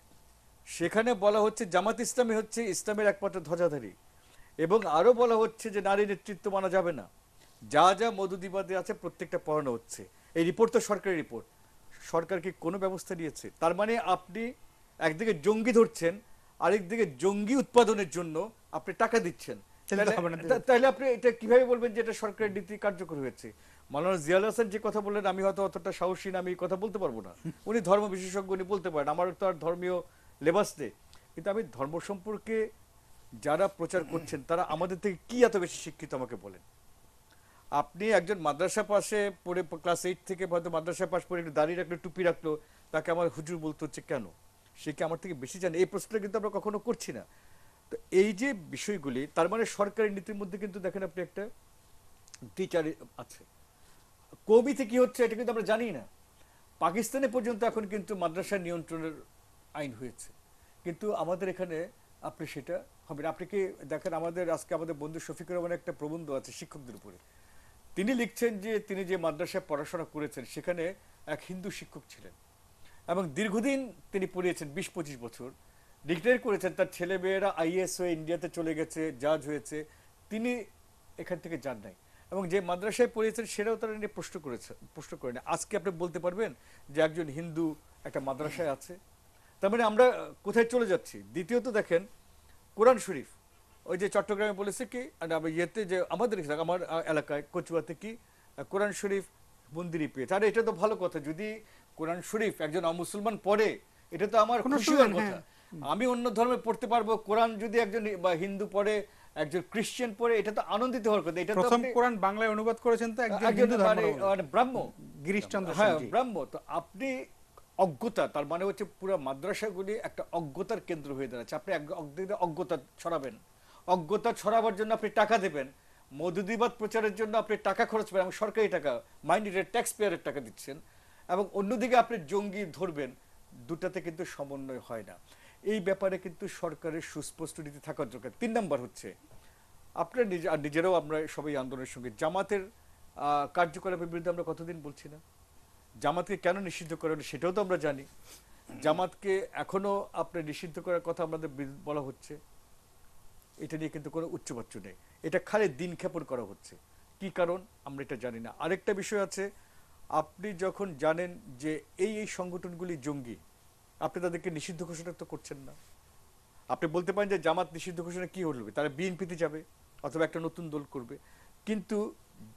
সেখানে বলা হচ্ছে জামাত ইসলামী হচ্ছে ইসলামের একমাত্র ধ্বজাধারী, এবং আরো বলা হচ্ছে যে নারী নেতৃত্ব মানা যাবে না। যা যা মওদুদিবাদে আছে প্রত্যেকটা পড়ানো হচ্ছে। এই রিপোর্ট তো সরকারি রিপোর্ট, সরকার কি কোনো ব্যবস্থা নিয়েছে? তার মানে আপনি একদিকে জঙ্গি ধরছেন, আরেকদিকে জঙ্গি উৎপাদনের জন্য আপনি টাকা দিচ্ছেন। তাহলে আপনি এটা কিভাবে বলবেন যে এটা সরকারের নীতি কার্যকর হয়েছে? মাওলানা জিয়াউল হাসান যে কথা বললেন, আমি হয়তো অতটা সাহসী না, আমি কথা বলতে পারবো না। উনি ধর্ম বিশেষজ্ঞ, উনি বলতে পারেন, আমার তো আর ধর্মীয় লেবাস নেই। কিন্তু আমি ধর্ম সম্পর্কে যারা প্রচার করছেন তারা আমাদের থেকে কি এত বেশি শিক্ষিত আমাকে বলেন। আপনি একজন মাদ্রাসা পাশে পড়ে, ক্লাস 8 থেকে হয়তো মাদ্রাসা পাশ পড়ে একটু দাঁড়িয়ে রাখলো, টুপি রাখলো, তাকে আমার হুজুর বলতে হচ্ছে কেন? সে কি আমার থেকে বেশি জানে? এই প্রশ্নটা কিন্তু আমরা কখনো করছি না। তো এই যে বিষয়গুলি, তার মানে সরকারি নীতির মধ্যে কিন্তু দেখেন আপনি একটা দ্বিচার আছে। কওমিতে কি হচ্ছে এটা কিন্তু আমরা জানি না। পাকিস্তানে পর্যন্ত এখন কিন্তু মাদ্রাসা নিয়ন্ত্রণের আইন হয়েছে, কিন্তু আমাদের এখানে আপনি সেটা হবে না। আপনি কি দেখেন, আজকে আমাদের বন্ধু শফিকুর রহমানের একটা প্রবন্ধ আছে শিক্ষকদের উপরে। তিনি লিখছেন যে তিনি যে মাদ্রাসায় পড়াশোনা করেছেন সেখানে এক হিন্দু শিক্ষক ছিলেন এবং দীর্ঘদিন তিনি পড়িয়েছেন, 20-25 বছর রিটায়ার করেছেন। তার ছেলে মেয়েরা আইএস হয়ে ইন্ডিয়াতে চলে গেছে, জাজ হয়েছে, তিনি এখান থেকে যান নাই। এবং যে মাদ্রাসায় পড়িয়েছেন সেটাও তারা নিয়ে প্রশ্ন করেন। আজকে আপনি বলতে পারবেন যে একজন হিন্দু একটা মাদ্রাসায় আছে? তার মানে আমরা কোথায় চলে যাচ্ছি? দ্বিতীয়ত দেখেন কোরআন শরীফ, ওই যে চট্টগ্রামে বলেছে কি, ইয়েতে যে আমার এলাকায় কচুয়াতে কি কোরআন শরীফ মন্দিরই পেয়েছে। আর এটা তো ভালো কথা, যদি কোরআন শরীফ একজন অমুসলমান পড়ে এটা তো আমার খুশি হওয়ার কথা। আমি অন্য ধর্মে পড়তে পারবো, কোরআন যদি একজন হিন্দু পড়ে, একজন খ্রিস্টান পড়ে, এটা তো আনন্দিত হওয়ার কথা। এটা প্রথম কোরআন বাংলায় অনুবাদ করেছেন তো একজন হিন্দু ধর্মাবলম্বী ব্রাহ্ম, গিরিশচন্দ্র হ্যাঁ ব্রাহ্ম। তো আপনি অজ্ঞতা, তার মানে হচ্ছে পুরো মাদ্রাসাগুলি একটা অজ্ঞতার কেন্দ্র হয়ে দাঁড়াচ্ছে। আপনি অজ্ঞতা ছড়াবেন, অজ্ঞতা ছড়াবার জন্য আপনি টাকা দেবেন, মওদুদিবাদ প্রচারের জন্য আপনি টাকা খরচ করেন, এবং সরকারি টাকা, মাইন্ডেড ট্যাক্স পেয়ারের টাকা দিচ্ছেন, এবং অন্যদিকে আপনি জঙ্গি ধরবেন। দুটাতে কিন্তু সমন্বয় হয় না। এই ব্যাপারে কিন্তু সরকারের সুস্পষ্ট নীতি থাকা দরকার। 3 নম্বর হচ্ছে আপনার নিজেরাও, আমরা সবাই আন্দোলনের সঙ্গে, জামাতের কার্যকলাপের বিরুদ্ধে আমরা কতদিন বলছি না? জামাতকে কেন নিষিদ্ধ করা হলো সেটাও তো আমরা জানি। জামাতকে এখনো আপনার নিষিদ্ধ করার কথা আমাদের বলা হচ্ছে, এটা নিয়ে কিন্তু কোনো উচ্চবাচ্য নেই। এটা খালি দিন ক্ষেপণ করা হচ্ছে। কি কারণ আমরা এটা জানি না। আরেকটা বিষয় আছে, আপনি যখন জানেন যে এই সংগঠনগুলি জঙ্গি, আপনি তাদেরকে নিষিদ্ধ ঘোষণা তো করছেন না। আপনি বলতে পারেন যে জামাত নিষিদ্ধ ঘোষণা কি হলবে, তারা বিএনপিতে যাবে অথবা একটা নতুন দল করবে। কিন্তু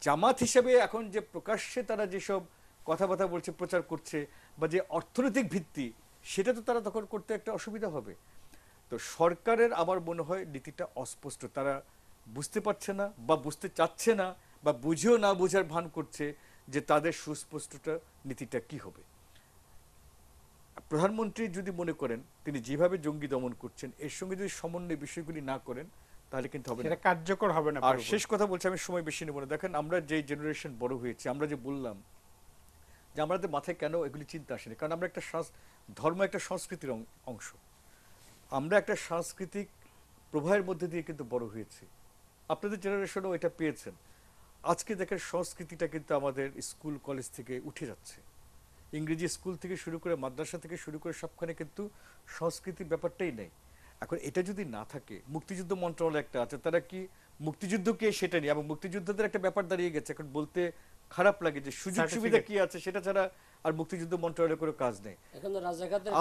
জামাত হিসেবে এখন যে প্রকাশ্যে তারা যেসব কথাবার্তা বলছে, প্রচার করছে, বা যে অর্থনৈতিক ভিত্তি, সেটা তো তারা তখন করতে একটা অসুবিধা হবে। তো সরকারের আমার মনে হয় নীতিটা অস্পষ্ট, তারা বুঝতে পারছে না বা বুঝতে চাচ্ছে না, বা বুঝেও না বোঝার ভান করছে যে তাদের সুস্পষ্টটা নীতিটা কি হবে। প্রধানমন্ত্রী যদি মনে করেন তিনি যেভাবে জঙ্গি দমন করছেন এর সঙ্গে যদি সমন্বয় বিষয়গুলি না করেন তাহলে কিন্তু হবে না, কার্যকর হবে না। আর শেষ কথা বলছি, আমি সময় বেশি নেব না। দেখেন আমরা যে জেনারেশন বড় হয়েছি, আমরা যে বললাম যে আমাদের মাথায় কেন এগুলি চিন্তা আসেনি, কারণ আমরা একটা ধর্ম একটা সংস্কৃতির অংশ, আমরা একটা সাংস্কৃতিক প্রবাহের মধ্যে দিয়ে কিন্তু বড় হয়েছি। আপনাদের জেনারেশনও এটা পেয়েছেন। আজকে দেখেন সংস্কৃতিটা কিন্তু আমাদের স্কুল কলেজ থেকে উঠে যাচ্ছে, ইংরেজি স্কুল থেকে শুরু করে মাদ্রাসা থেকে শুরু করে সবখানে কিন্তু সংস্কৃতির ব্যাপারটাই নেই। এখন এটা যদি না থাকে, মুক্তিযুদ্ধ মন্ত্রণালয় একটা আছে, তারা কি মুক্তিযুদ্ধকে সেটা নিয়ে, এবং মুক্তিযুদ্ধদের একটা ব্যাপার দাঁড়িয়ে গেছে, এখন বলতে খারাপ লাগে যে সুযোগ সুবিধা কি আছে সেটা ছাড়া আর মুক্তিযুদ্ধ মন্ত্রণালয়ের কোনো কাজ নেই।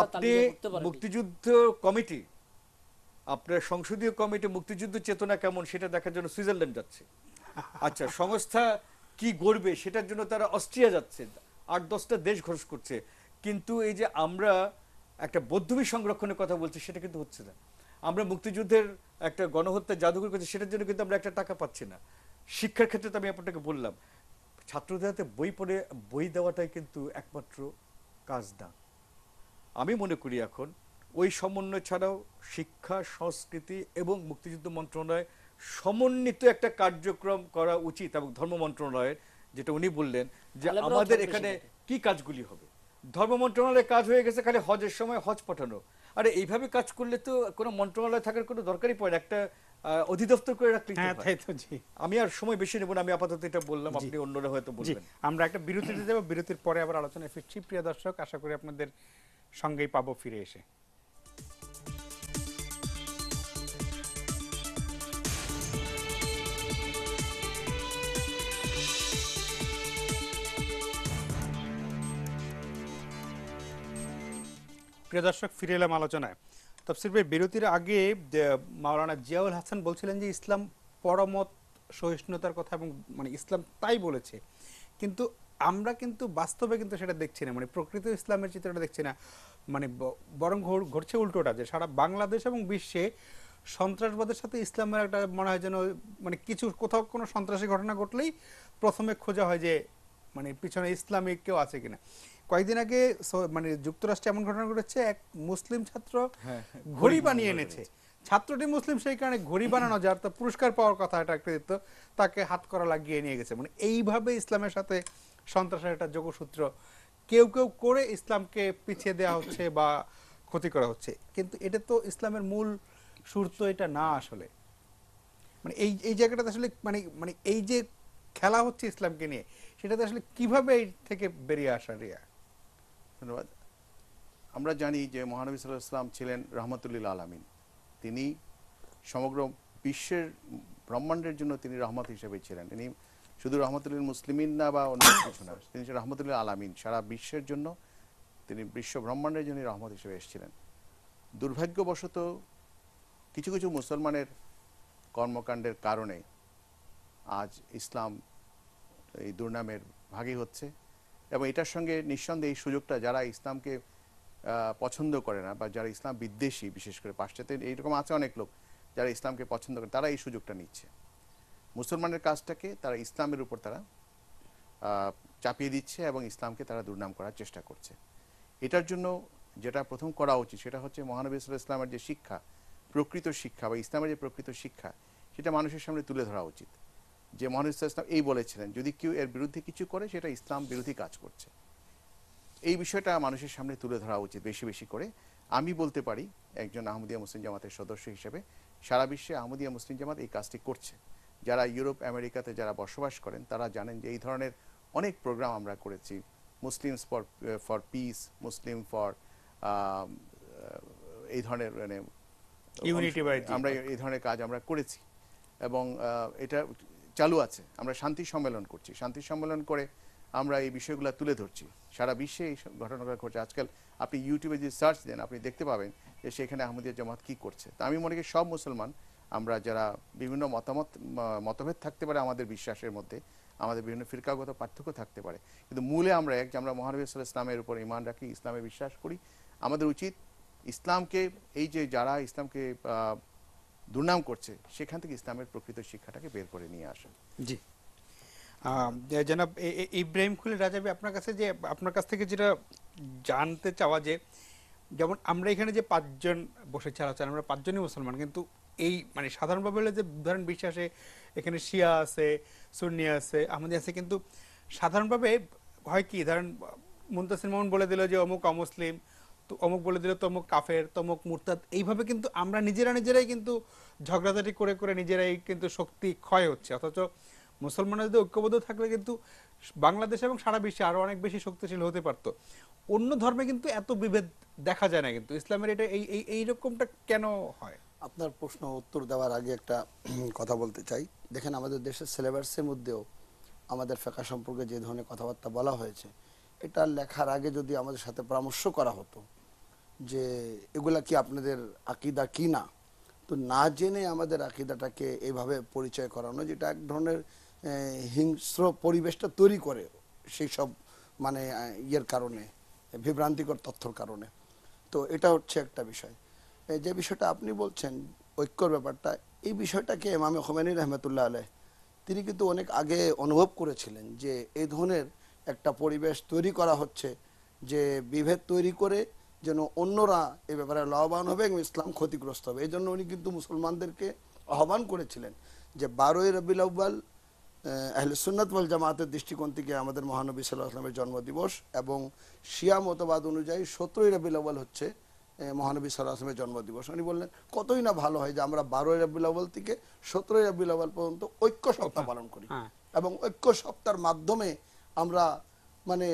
আপনি মুক্তিযুদ্ধ কমিটি, আপনার সংসদীয় কমিটি মুক্তিযুদ্ধ চেতনা কেমন সেটা দেখার জন্য সুইজারল্যান্ড যাচ্ছে। আচ্ছা, সংস্থা কি গড়বে সেটার জন্য তারা অস্ট্রিয়া যাচ্ছে, 8-10টা দেশ ঘোষ করছে। কিন্তু এই যে আমরা একটা বৌদ্ধভূমি সংরক্ষণের কথা বলছি সেটা কিন্তু হচ্ছে না। আমরা মুক্তিযুদ্ধের একটা গণহত্যা জাদুঘর করছি, সেটার জন্য কিন্তু আমরা একটা টাকা পাচ্ছি না। শিক্ষার ক্ষেত্রে তো আমি আপনাকে বললাম, ছাত্রদের হাতে বই পড়ে বই দেওয়াটাই কিন্তু একমাত্র কাজ না। আমি মনে করি এখন ওই সমন্বয় ছাড়াও শিক্ষা, সংস্কৃতি এবং মুক্তিযুদ্ধ মন্ত্রণালয় সমন্বিত একটা কার্যক্রম করা উচিত, এবং ধর্ম মন্ত্রণালয়ের, যেটা উনি বললেন যে আমাদের এখানে কি কাজগুলি হবে, ধর্ম মন্ত্রণালয়ের কাজ হয়ে গেছে খালি হজের সময় হজ পাঠানো। আরে এইভাবে কাজ করলে তো কোনো মন্ত্রণালয় থাকার কোনো দরকারই পড়ে না, একটা অধিদপ্তর করে রাখলে। হ্যাঁ তাই তো। জি, আমি আর সময় বেশি নেব না, আমি আপাতত এটা বললাম, আপনি অন্যরা হয়তো বলবেন। আমরা একটা বিরতিতে যাব, বিরতির পরে আবার আলোচনায় ফিরছি। প্রিয় দর্শক, আশা করি আপনাদের সঙ্গেই পাবো ফিরে এসে। প্রিয় দর্শক, ফিরে এলাম আলোচনায়। তফসির ভাই, বিরতির আগে মাওলানা জিয়াউল হাসান বলছিলেন যে ইসলাম পরমত সহিষ্ণুতার কথা, এবং মানে ইসলাম তাই বলেছে, কিন্তু আমরা কিন্তু বাস্তবে কিন্তু সেটা দেখছি না, মানে প্রকৃত ইসলামের চিত্রটা দেখছি না। মানে বরং ঘটছে উল্টোটা, যে সারা বাংলাদেশ এবং বিশ্বে সন্ত্রাসবাদের সাথে ইসলামের একটা মনে হয় যেন মানে কিছু কোথাও কোনো সন্ত্রাসী ঘটনা ঘটলেই প্রথমে খোঁজা হয় যে মানে পিছনে ইসলামিক কেউ আছে কিনা। কয়েকদিন আগে মানে যুক্তরাষ্ট্রে এমন ঘটনা ঘটেছে, এক মুসলিম ছাত্র ঘড়ি বানিয়ে এনেছে। ছাত্রটি মুসলিম, সেই কারণে ঘড়ি বানানো যার তো পুরস্কার পাওয়ার কথা, এটা একটা দিত, তাকে হাত করা লাগিয়ে নিয়ে গেছে। মানে এইভাবে ইসলামের সাথে সন্ত্রাসের একটা যোগসূত্র কেউ কেউ করে ইসলামকে পিছিয়ে দেওয়া হচ্ছে বা ক্ষতি করা হচ্ছে, কিন্তু এটা তো ইসলামের মূল সুর তো এটা না আসলে। মানে এই জায়গাটাতে আসলে মানে মানে এই যে খেলা হচ্ছে ইসলামকে নিয়ে, সেটাতে আসলে কিভাবে এই থেকে বেরিয়ে আসা রিয়া? ধন্যবাদ। আমরা জানি যে মহানবী সাল্লাল্লাহু আলাইহি ওয়াসাল্লাম ছিলেন রহমতুল্লিল আলামিন। তিনি সমগ্র বিশ্বের ব্রহ্মাণ্ডের জন্য তিনি রহমত হিসেবে ছিলেন। তিনি শুধু রহমতুল্লিল মুসলিমিন না বা অন্য কিছু না, তিনি রহমতুল্লিল আলামিন, সারা বিশ্বের জন্য তিনি বিশ্ব ব্রহ্মাণ্ডের জন্য রহমত হিসেবে এসেছিলেন। দুর্ভাগ্যবশত কিছু কিছু মুসলমানের কর্মকাণ্ডের কারণে আজ ইসলাম এই দুর্নামের ভাগী হচ্ছে, এবং এটার সঙ্গে নিঃসন্দেহে এই সুযোগটা যারা ইসলামকে পছন্দ করে না বা যারা ইসলাম বিদ্বেষী, বিশেষ করে পাশ্চাত্যে এইরকম আছে অনেক লোক যারা ইসলামকে পছন্দ করে, তারা এই সুযোগটা নিচ্ছে। মুসলমানের কাজটাকে তারা ইসলামের উপর তারা চাপিয়ে দিচ্ছে এবং ইসলামকে তারা দুর্নাম করার চেষ্টা করছে। এটার জন্য যেটা প্রথম করা উচিত সেটা হচ্ছে মহানবী সাল্লাল্লাহু আলাইহি ওয়াসাল্লামের যে শিক্ষা, প্রকৃত শিক্ষা বা ইসলামের যে প্রকৃত শিক্ষা, সেটা মানুষের সামনে তুলে ধরা উচিত। যে মহানবী সাল্লাল্লাহু আলাইহি ওয়াসাল্লাম এই বলেছিলেন, যদি কেউ এর বিরুদ্ধে কিছু করে সেটা ইসলাম বিরোধী কাজ করছে। এই বিষয়টা মানুষের সামনে তুলে ধরা উচিত বেশি বেশি করে। আমি বলতে পারি একজন আহমদিয়া মুসলিম জামাতের সদস্য হিসেবে সারা বিশ্বে আহমদিয়া মুসলিম জামাত এই কাজটি করছে। যারা ইউরোপ আমেরিকাতে যারা বসবাস করেন তারা জানেন যে এই ধরনের অনেক প্রোগ্রাম আমরা করেছি। Muslims for piece, Muslim for এই ধরনের মানে আমরা এই ধরনের কাজ আমরা করেছি, এবং এটা চালু আছে। আমরা শান্তি সম্মেলন করছি, শান্তি সম্মেলন করে আমরা এই বিষয়গুলো তুলে ধরছি। সারা বিশ্বে এই ঘটনাগুলো ঘটছে। আজকাল আপনি ইউটিউবে যদি সার্চ দেন আপনি দেখতে পাবেন যে সেখানে আহমদিয়া জামাত কী করছে। তা আমি মনে করি সব মুসলমান, আমরা যারা বিভিন্ন মতভেদ থাকতে পারে আমাদের বিশ্বাসের মধ্যে, আমাদের বিভিন্ন ফিরকাগত পার্থক্য থাকতে পারে, কিন্তু মূলে আমরা এক, যে আমরা মহানবী সাল্লাল্লাহু আলাইহি ওয়াসাল্লামের উপর ঈমান রাখি, ইসলামে বিশ্বাস করি। আমাদের উচিত ইসলামকে, এই যে যারা ইসলামকে দুর্নাম করছে সেখান থেকে ইসলামের প্রকৃত শিক্ষাটাকে বের করে নিয়ে আসা। জি, জনাব ইব্রাহিম খলিল রাজাবি, আপনার কাছে যে আপনার কাছ থেকে যেটা জানতে চাওয়া, যে যেমন আমরা এখানে যে পাঁচজন বসেছি আলোচনা, আমরা পাঁচজনই মুসলমান, কিন্তু এই মানে সাধারণভাবে হলে যে ধরেন বিশ্বাসে এখানে শিয়া আছে, সুন্নি আছে, আহমদি আছে, কিন্তু সাধারণভাবে হয় কি, ধরেন মুনতাসির মামুন বলে দিল যে অমুক অমুসলিম, তো অমুক বলে দিল তমুক কাফের, তমুক মুরতাদ, এইভাবে কিন্তু আমরা নিজেরাই কিন্তু ঝগড়াঝাটি করে করে নিজেরাই কিন্তু শক্তি ক্ষয় হচ্ছে। অথচ মুসলমানরা যদি ঐক্যবদ্ধ থাকলে কিন্তু বাংলাদেশ এবং সারা বিশ্বে আরো অনেক বেশি শক্তিশালী হতে পারত। অন্য ধর্মে কিন্তু এত বিভেদ দেখা যায় না, কিন্তু ইসলামের এটা এইরকমটা কেন হয়? আপনার প্রশ্ন উত্তর দেওয়ার আগে একটা কথা বলতে চাই। দেখেন, আমাদের দেশের সিলেবাসের মধ্যেও আমাদের ফিকহ সম্পর্কে যে ধরনের কথাবার্তা বলা হয়েছে, এটা লেখার আগে যদি আমাদের সাথে পরামর্শ করা হতো যে এগুলা কি আপনাদের আকীদা কি না, তো না জেনে আমাদের আকীদাটাকে এইভাবে পরিচয় করানো, যেটা এক ধরনের হিংস্র পরিবেশটা তৈরি করে সেই সব মানে ইয়ের কারণে, বিভ্রান্তিকর তথ্যর কারণে। তো এটা হচ্ছে একটা বিষয়। যে বিষয়টা আপনি বলছেন ঐক্যর ব্যাপারটা, এই বিষয়টাকে ইমাম খোমেনী রহমতুল্লাহ আলাইহ তিনি কিন্তু অনেক আগে অনুভব করেছিলেন যে এই ধরনের একটা পরিবেশ তৈরি করা হচ্ছে, যে বিভেদ তৈরি করে যেন অন্যরা এ ব্যাপারে লাভবান হবে এবং ইসলাম ক্ষতিগ্রস্ত হবে। এই জন্য উনি কিন্তু মুসলমানদেরকে আহ্বান করেছিলেন যে 12ই রবিউল আউয়াল আহলে সুন্নাত ওয়াল জামাতের দৃষ্টিকোণ থেকে আমাদের মহানবী সাল্লাল্লাহু আলাইহি ওয়াসাল্লামের জন্মদিবস এবং শিয়া মতবাদ অনুযায়ী 17ই রবিউল আউয়াল হচ্ছে মহানবী সাল্লাল্লাহু আলাইহি ওয়াসাল্লামের জন্মদিবস। উনি বললেন কতই না ভালো হয় যে আমরা 12ই রবিউল আউয়াল থেকে 17ই রবিউল আউয়াল পর্যন্ত ঐক্য সপ্তাহ পালন করি এবং ঐক্য সপ্তাহের মাধ্যমে আমরা মানে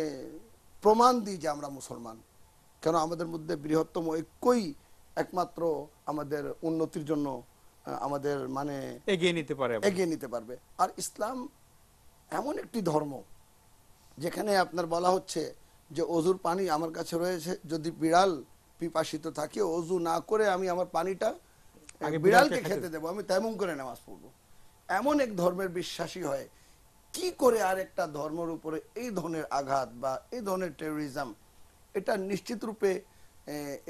প্রমাণ দিই যে আমরা মুসলমান। কেন আমাদের মধ্যে বৃহত্তম ঐক্যই একমাত্র আমাদের উন্নতির জন্য আমাদের মানে এগিয়ে নিতে পারবে। আর ইসলাম এমন একটি ধর্ম যেখানে আপনার বলা হচ্ছে যে অজুর পানি আমার কাছে রয়েছে, যদি বিড়াল পিপাসিত থাকে অজু না করে আমি আমার পানিটা বিড়ালকে খেতে দেবো, আমি তেমন করে নামাজ পড়বো। এমন এক ধর্মের বিশ্বাসী হয় কি করে আর একটা ধর্মের উপরে এই ধরনের আঘাত বা এই ধরনের টেরোরিজম, এটা নিশ্চিত রূপে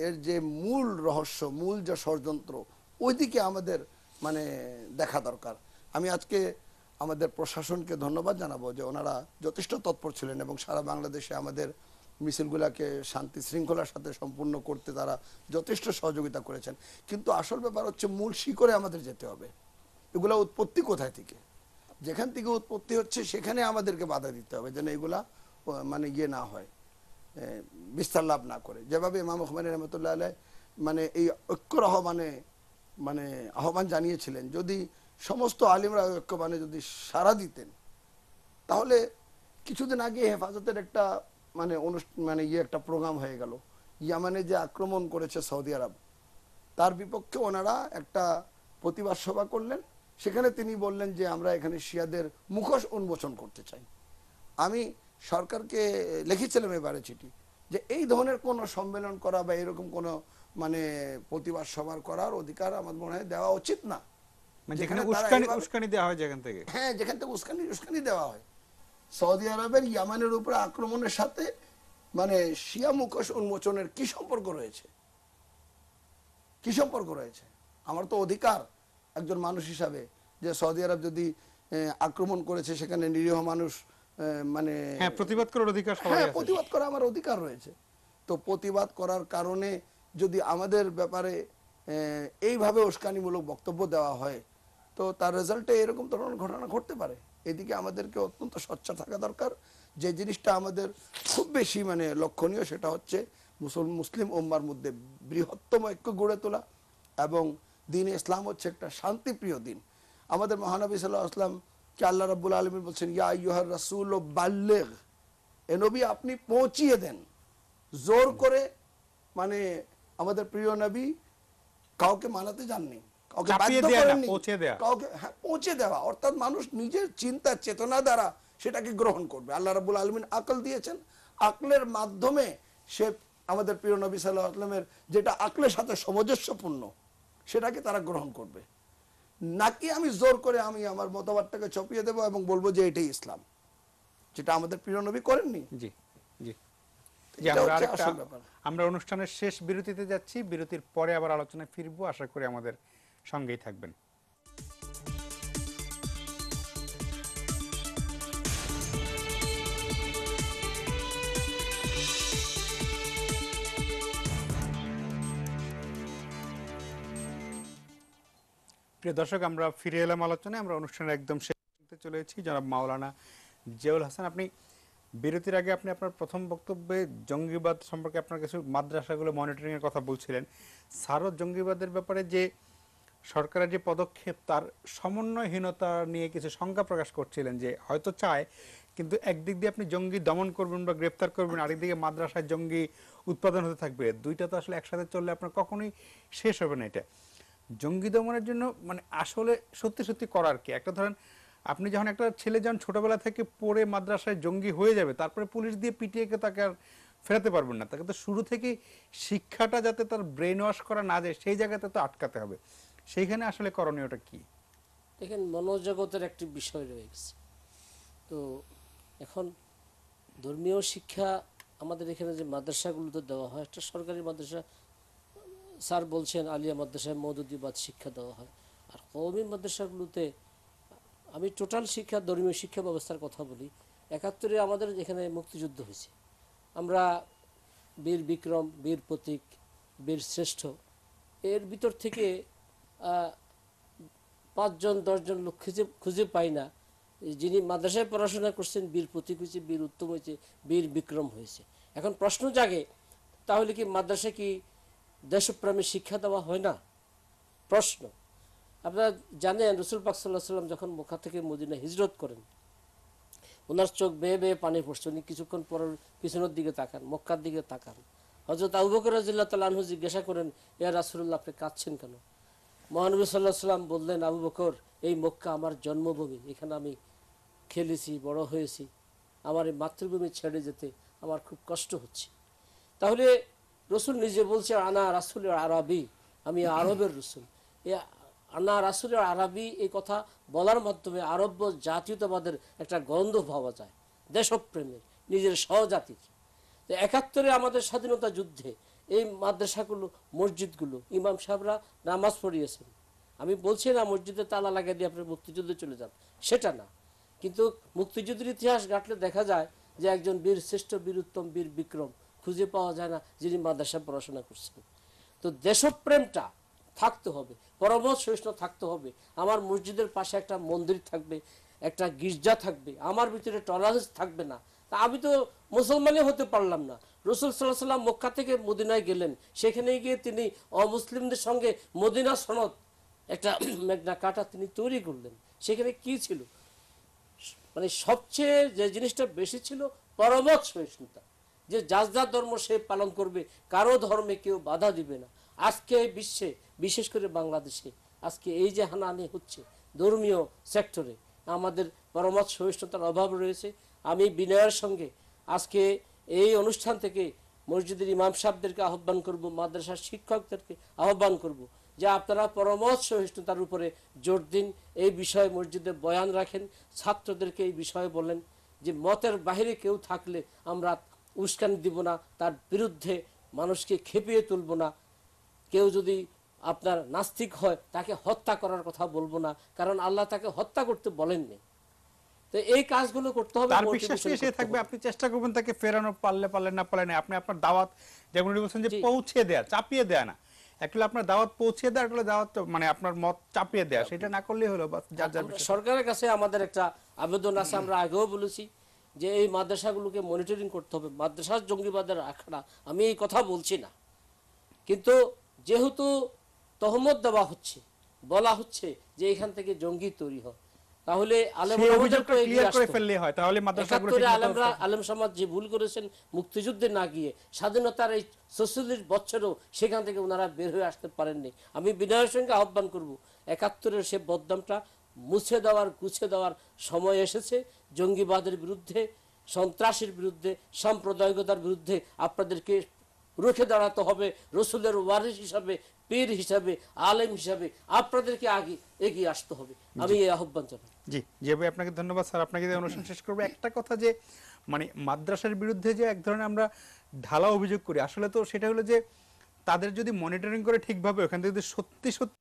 এর যে মূল রহস্য, মূল যে ষড়যন্ত্র, ওইদিকে আমাদের মানে দেখা দরকার। আমি আজকে আমাদের প্রশাসনকে ধন্যবাদ জানাবো যে ওনারা যথেষ্ট তৎপর ছিলেন এবং সারা বাংলাদেশে আমাদের মিছিলগুলোকে শান্তি শৃঙ্খলার সাথে সম্পূর্ণ করতে তারা যথেষ্ট সহযোগিতা করেছেন। কিন্তু আসল ব্যাপার হচ্ছে মূল শিকড়ে আমাদের যেতে হবে। এগুলা উৎপত্তি কোথায় থেকে, যেখান থেকে উৎপত্তি হচ্ছে সেখানে আমাদেরকে বাধা দিতে হবে যেন এগুলা মানে ইয়ে না হয়, বিস্তার লাভ না করে। যেভাবে ইমাম খুমাইনি রহমতুল্লাহ আলাইহি মানে এই ঐক্যর মানে আহ্বান জানিয়েছিলেন, যদি সমস্ত আলিমরা ঐক্য মানে যদি সাড়া দিতেন, তাহলে কিছুদিন আগে হেফাজতের একটা মানে মানে একটা প্রোগ্রাম হয়ে গেল, ইয়ামানে যে আক্রমণ করেছে সৌদি আরব, তার বিপক্ষে ওনারা একটা প্রতিবাদ সভা করলেন। সেখানে তিনি বললেন যে আমরা এখানে শিয়াদের মুখোশ উন্মোচন করতে চাই। আমি সরকারকে লিখেছিলাম এবারে চিঠি যে এই ধরনের কোনো সম্মেলন করা বা এরকম কোনো মানে প্রতিবাদ সভা করার অধিকার আমার মনে হয় দেওয়া উচিত না। যেখানে উস্কানি দেওয়া হয়, যেখান থেকে যেখান থেকে উস্কানি দেওয়া হয়। সৌদি আরবের ইয়ামানের উপরে আক্রমণের সাথে মানে শিয়া মুখোশ উন্মোচনের কি সম্পর্ক রয়েছে? কি সম্পর্ক রয়েছে? আমার তো অধিকার একজন মানুষ হিসাবে যে সৌদি আরব যদি আক্রমণ করেছে সেখানে নিরীহ মানুষ মানে প্রতিবাদ করার অধিকার, প্রতিবাদ করা আমার অধিকার রয়েছে। তো প্রতিবাদ করার কারণে যদি আমাদের ব্যাপারে এইভাবে উস্কানিমূলক বক্তব্য দেওয়া হয়, তো তার রেজাল্টে এরকম ধরনের ঘটনা ঘটতে পারে। এদিকে আমাদেরকে অত্যন্ত সচ্চা থাকা দরকার। যে জিনিসটা আমাদের খুব বেশি মানে লক্ষণীয় সেটা হচ্ছে মুসলিম উম্মার মধ্যে বৃহত্তম ঐক্য গড়ে তোলা এবং দিন ইসলাম হচ্ছে একটা শান্তিপ্রিয় দিন। আমাদের মহানবী সাল্লাল্লাহু আলাইহি ওয়াসাল্লাম কে আল্লাহ রাব্বুল আলামিন বলছেন, ইয়া আইয়ুহার রাসূল বাল্লিগ, এ নবী আপনি পৌঁছিয়ে দেন। জোর করে মানে আমাদের প্রিয় নবী কাউকে মানাতে যাননি, কাউকে বাধ্য করেননি, কাউকে পৌঁছে দেওয়া, অর্থাৎ মানুষ নিজের চিন্তা চেতনা দ্বারা সেটাকে গ্রহণ করবে। আল্লাহ রাব্বুল আলামিন আকল দিয়েছেন, আকলের মাধ্যমে সে আমাদের প্রিয় নবী সাল্লাল্লাহু আলাইহি ওয়াসাল্লামের যেটা আকলের সাথে সামঞ্জস্যপূর্ণ সেটাকে তারা গ্রহণ করবে। নাকি আমি জোর করে আমি আমার মতবাদটাকে চপিয়ে দেবো এবং বলবো যে এটাই ইসলাম, যেটা আমাদের প্রিয় নবী করেননি। জি জি, আমরা অনুষ্ঠানের শেষ বিরতিতে যাচ্ছি, বিরতির পরে আবার আলোচনায় ফিরবো, আশা করি আমাদের সঙ্গেই থাকবেন। প্রিয় দর্শক, আমরা ফিরে এলাম আলোচনায়। আমরা অনুষ্ঠানের একদম শেষ করতে চলেছি। জনাব মাওলানা জিয়াউল হাসান, আপনি বিরতির আগে আপনি আপনার প্রথম বক্তব্যে জঙ্গিবাদ সম্পর্কে আপনার কিছু মাদ্রাসাগুলো মনিটরিং এর কথা বলছিলেন। স্যারও জঙ্গিবাদের ব্যাপারে যে সরকারের যে পদক্ষেপ তার সমন্বয়হীনতা নিয়ে কিছু শঙ্কা প্রকাশ করছিলেন, যে হয়তো চায় কিন্তু একদিক দিয়ে আপনি জঙ্গি দমন করবেন বা গ্রেপ্তার করবেন, আরেকদিকে মাদ্রাসায় জঙ্গি উৎপাদন হতে থাকবে, দুইটা তো আসলে একসাথে চললে আপনার কখনোই শেষ হবে না। এটা জঙ্গি দমনের জন্য মানে আসলে সত্যি সত্যি করার কি? একটা ধরেন আপনি যখন একটা ছেলে যখন ছোটবেলা থেকে পড়ে মাদ্রাসায় জঙ্গি হয়ে যাবে, তারপরে পুলিশ দিয়ে পিটিয়ে তাকে আর ফেরাতে পারবেন না। তাকে তো শুরু থেকেই শিক্ষাটা যাতে তার ব্রেন ওয়াশ করা না যায় সেই জায়গাতে তো আটকাতে হবে। সেইখানে আসলে করণীয়টা কি? দেখেন, মনোজগতের একটি বিষয় রয়ে গেছে। তো এখন ধর্মীয় শিক্ষা আমাদের এখানে যে মাদ্রাসাগুলোতে দেওয়া হয়, একটা সরকারি মাদ্রাসা, স্যার বলছেন আলিয়া মাদ্রাসায় মওদুদিবাদ শিক্ষা দেওয়া হয়, আর কওমি মাদ্রাসাগুলোতে আমি টোটাল শিক্ষা ধর্মীয় শিক্ষা ব্যবস্থার কথা বলি। ৭১ আমাদের এখানে মুক্তিযুদ্ধ হয়েছে, আমরা বীর বিক্রম, বীর প্রতীক, বীর শ্রেষ্ঠ, এর ভিতর থেকে ৫ জন ১০ জন লোক খুঁজে পাই না যিনি মাদ্রাসায় পড়াশোনা করছেন বীর প্রতীক হয়েছে, বীর উত্তম হয়েছে, বীর বিক্রম হয়েছে। এখন প্রশ্ন জাগে, তাহলে কি মাদ্রাসায় কি দেশপ্রেমের শিক্ষা দেওয়া হয় না? প্রশ্ন। আপনারা জানেন রাসূল পাক সাল্লাল্লাহু আলাইহি ওয়াসাল্লাম যখন মক্কা থেকে মদিনা হিজরত করেন, ওনার চোখ বেয়ে বেয়ে পানি পড়ছে। উনি কিছুক্ষণ পর পিছনের দিকে তাকান, মক্কার দিকে তাকান। হযরত আবু বকর রাদিয়াল্লাহু তাআলা আনহু জিজ্ঞাসা করেন, ইয়া রাসূলুল্লাহ, আপনি কাঁদছেন কেন? মহানবী সাল্লাল্লাহু আলাইহি ওয়াসাল্লাম বললেন, আবু বকর, এই মক্কা আমার জন্মভূমি, এখানে আমি খেলেছি, বড় হয়েছি, আমার এই মাতৃভূমি ছেড়ে যেতে আমার খুব কষ্ট হচ্ছে। তাহলে রসুল নিজে বলছে, আনা রাসূলুল আরবি, আমি আরবের রসুল। এই আনা রাসূলুল আরবি এই কথা বলার মাধ্যমে আরব্য জাতীয়তাবাদের একটা গন্ধ পাওয়া যায়, দেশপ্রেমের, নিজের সহজাতির। তো ৭১ আমাদের স্বাধীনতা যুদ্ধে এই মাদ্রাসাগুলো, মসজিদগুলো ইমাম সাহেবরা নামাজ পড়িয়েছেন। আমি বলছি না মসজিদে তালা লাগিয়ে দিয়ে আপনি মুক্তিযুদ্ধে চলে যান, সেটা না। কিন্তু মুক্তিযুদ্ধের ইতিহাস ঘাটলে দেখা যায় যে একজন বীর শ্রেষ্ঠ, বীর উত্তম, বীর বিক্রম খুঁজে পাওয়া যায় না যিনি মাদ্রাসায় পড়াশোনা করছেন। তো দেশপ্রেমটা থাকতে হবে, পরমত সহিষ্ণু থাকতে হবে। আমার মসজিদের পাশে একটা মন্দির থাকবে, একটা গির্জা থাকবে, আমার ভিতরে টলারেন্স থাকবে না। তা আমি তো মুসলমানই হতে পারলাম না। রাসূল সাল্লাল্লাহু আলাইহি ওয়াসাল্লাম মক্কা থেকে মদিনায় গেলেন, সেখানে গিয়ে তিনি অমুসলিমদের সঙ্গে মদিনা সনদ, একটা মেঘনা কাটা তিনি তৈরি করলেন। সেখানে কি ছিল? মানে সবচেয়ে যে জিনিসটা বেশি ছিল পরমত সহিষ্ণুতা, যে যার যার ধর্ম সে পালন করবে, কারো ধর্মে কেউ বাধা দিবে না। আজকে এই বিশ্বে, বিশেষ করে বাংলাদেশে আজকে এই যে হানাহানি হচ্ছে ধর্মীয় সেক্টরে, আমাদের পরমত সহিষ্ণুতার অভাব রয়েছে। আমি বিনয়ের সঙ্গে আজকে এই অনুষ্ঠান থেকে মসজিদের ইমাম সাহেবদেরকে আহ্বান করব, মাদ্রাসার শিক্ষকদেরকে আহ্বান করব যে আপনারা পরমত সহিষ্ণুতার উপরে জোর দিন, এই বিষয়ে মসজিদে বয়ান রাখেন, ছাত্রদেরকে এই বিষয়ে বলেন যে মতের বাহিরে কেউ থাকলে আমরা উস্কানি দিব না, তার বিরুদ্ধে মানুষকে খেপিয়ে তুলব না। কেউ যদি আপনার নাস্তিক হয় তাকে হত্যা করার কথা বলবো না, কারণ আল্লাহ তাকে হত্যা করতে বলেননি। তো এই কাজগুলো করতে হবে, তার বিশ্বাস এসে থাকবে, আপনি চেষ্টা করবেন তাকে ফেরানো, পারলে পারলে না পারলে না। আপনি আপনার দাওয়াত, যেমন বলছেন যে পৌঁছে দেয়া, চাপিয়ে দেয়া না। একটা আপনার দাওয়াত পৌঁছে দেওয়া, একটা দাওয়াত মানে আপনার মত চাপিয়ে দেয়া, সেটা না করলেই হলো। সরকারের কাছে আমাদের একটা আবেদন আছে, আমরা আগেও বলেছি যে এই মাদ্রাসাগুলোকে মনিটরিং করতে হবে। মাদ্রাসার জঙ্গিবাদের আখড়া, আমি এই কথা বলছি না, কিন্তু যেহেতু তহমত দেওয়া হচ্ছে, বলা হচ্ছে যে এখান থেকে জঙ্গি তৈরি হয়, তাহলে আলেম সমাজ যে ভুল করেছেন মুক্তিযুদ্ধে না গিয়ে, স্বাধীনতার এই ৪৬ বছরেও সেখান থেকে ওনারা বের হয়ে আসতে পারেননি। আমি বিনয়ের সঙ্গে আহ্বান করব ৭১ সে বদনামটা মুছে দেওয়ার, গুছে দেওয়ার সময় এসেছে। জঙ্গিবাদের বিরুদ্ধে, সন্ত্রাসের বিরুদ্ধে, সাম্প্রদায়িকতার বিরুদ্ধে আপনাদেরকে রুখে দাঁড়াতে হবে। রসুলের ওয়ারিস হিসাবে, পীর হিসাবে, আলেম হিসাবে আপনাদেরকে আগে এগিয়ে আসতে হবে। আমি এই আহ্বান জানাই। জি জি ভাই, আপনাকে ধন্যবাদ স্যার। আপনাকে অনুষ্ঠান শেষ করবো একটা কথা, যে মানে মাদ্রাসার বিরুদ্ধে যে এক ধরনের আমরা ঢালা অভিযোগ করি, আসলে তো সেটা হলো যে তাদের যদি মনিটরিং করে ঠিকভাবে ওখান থেকে যদি সত্যি সত্যি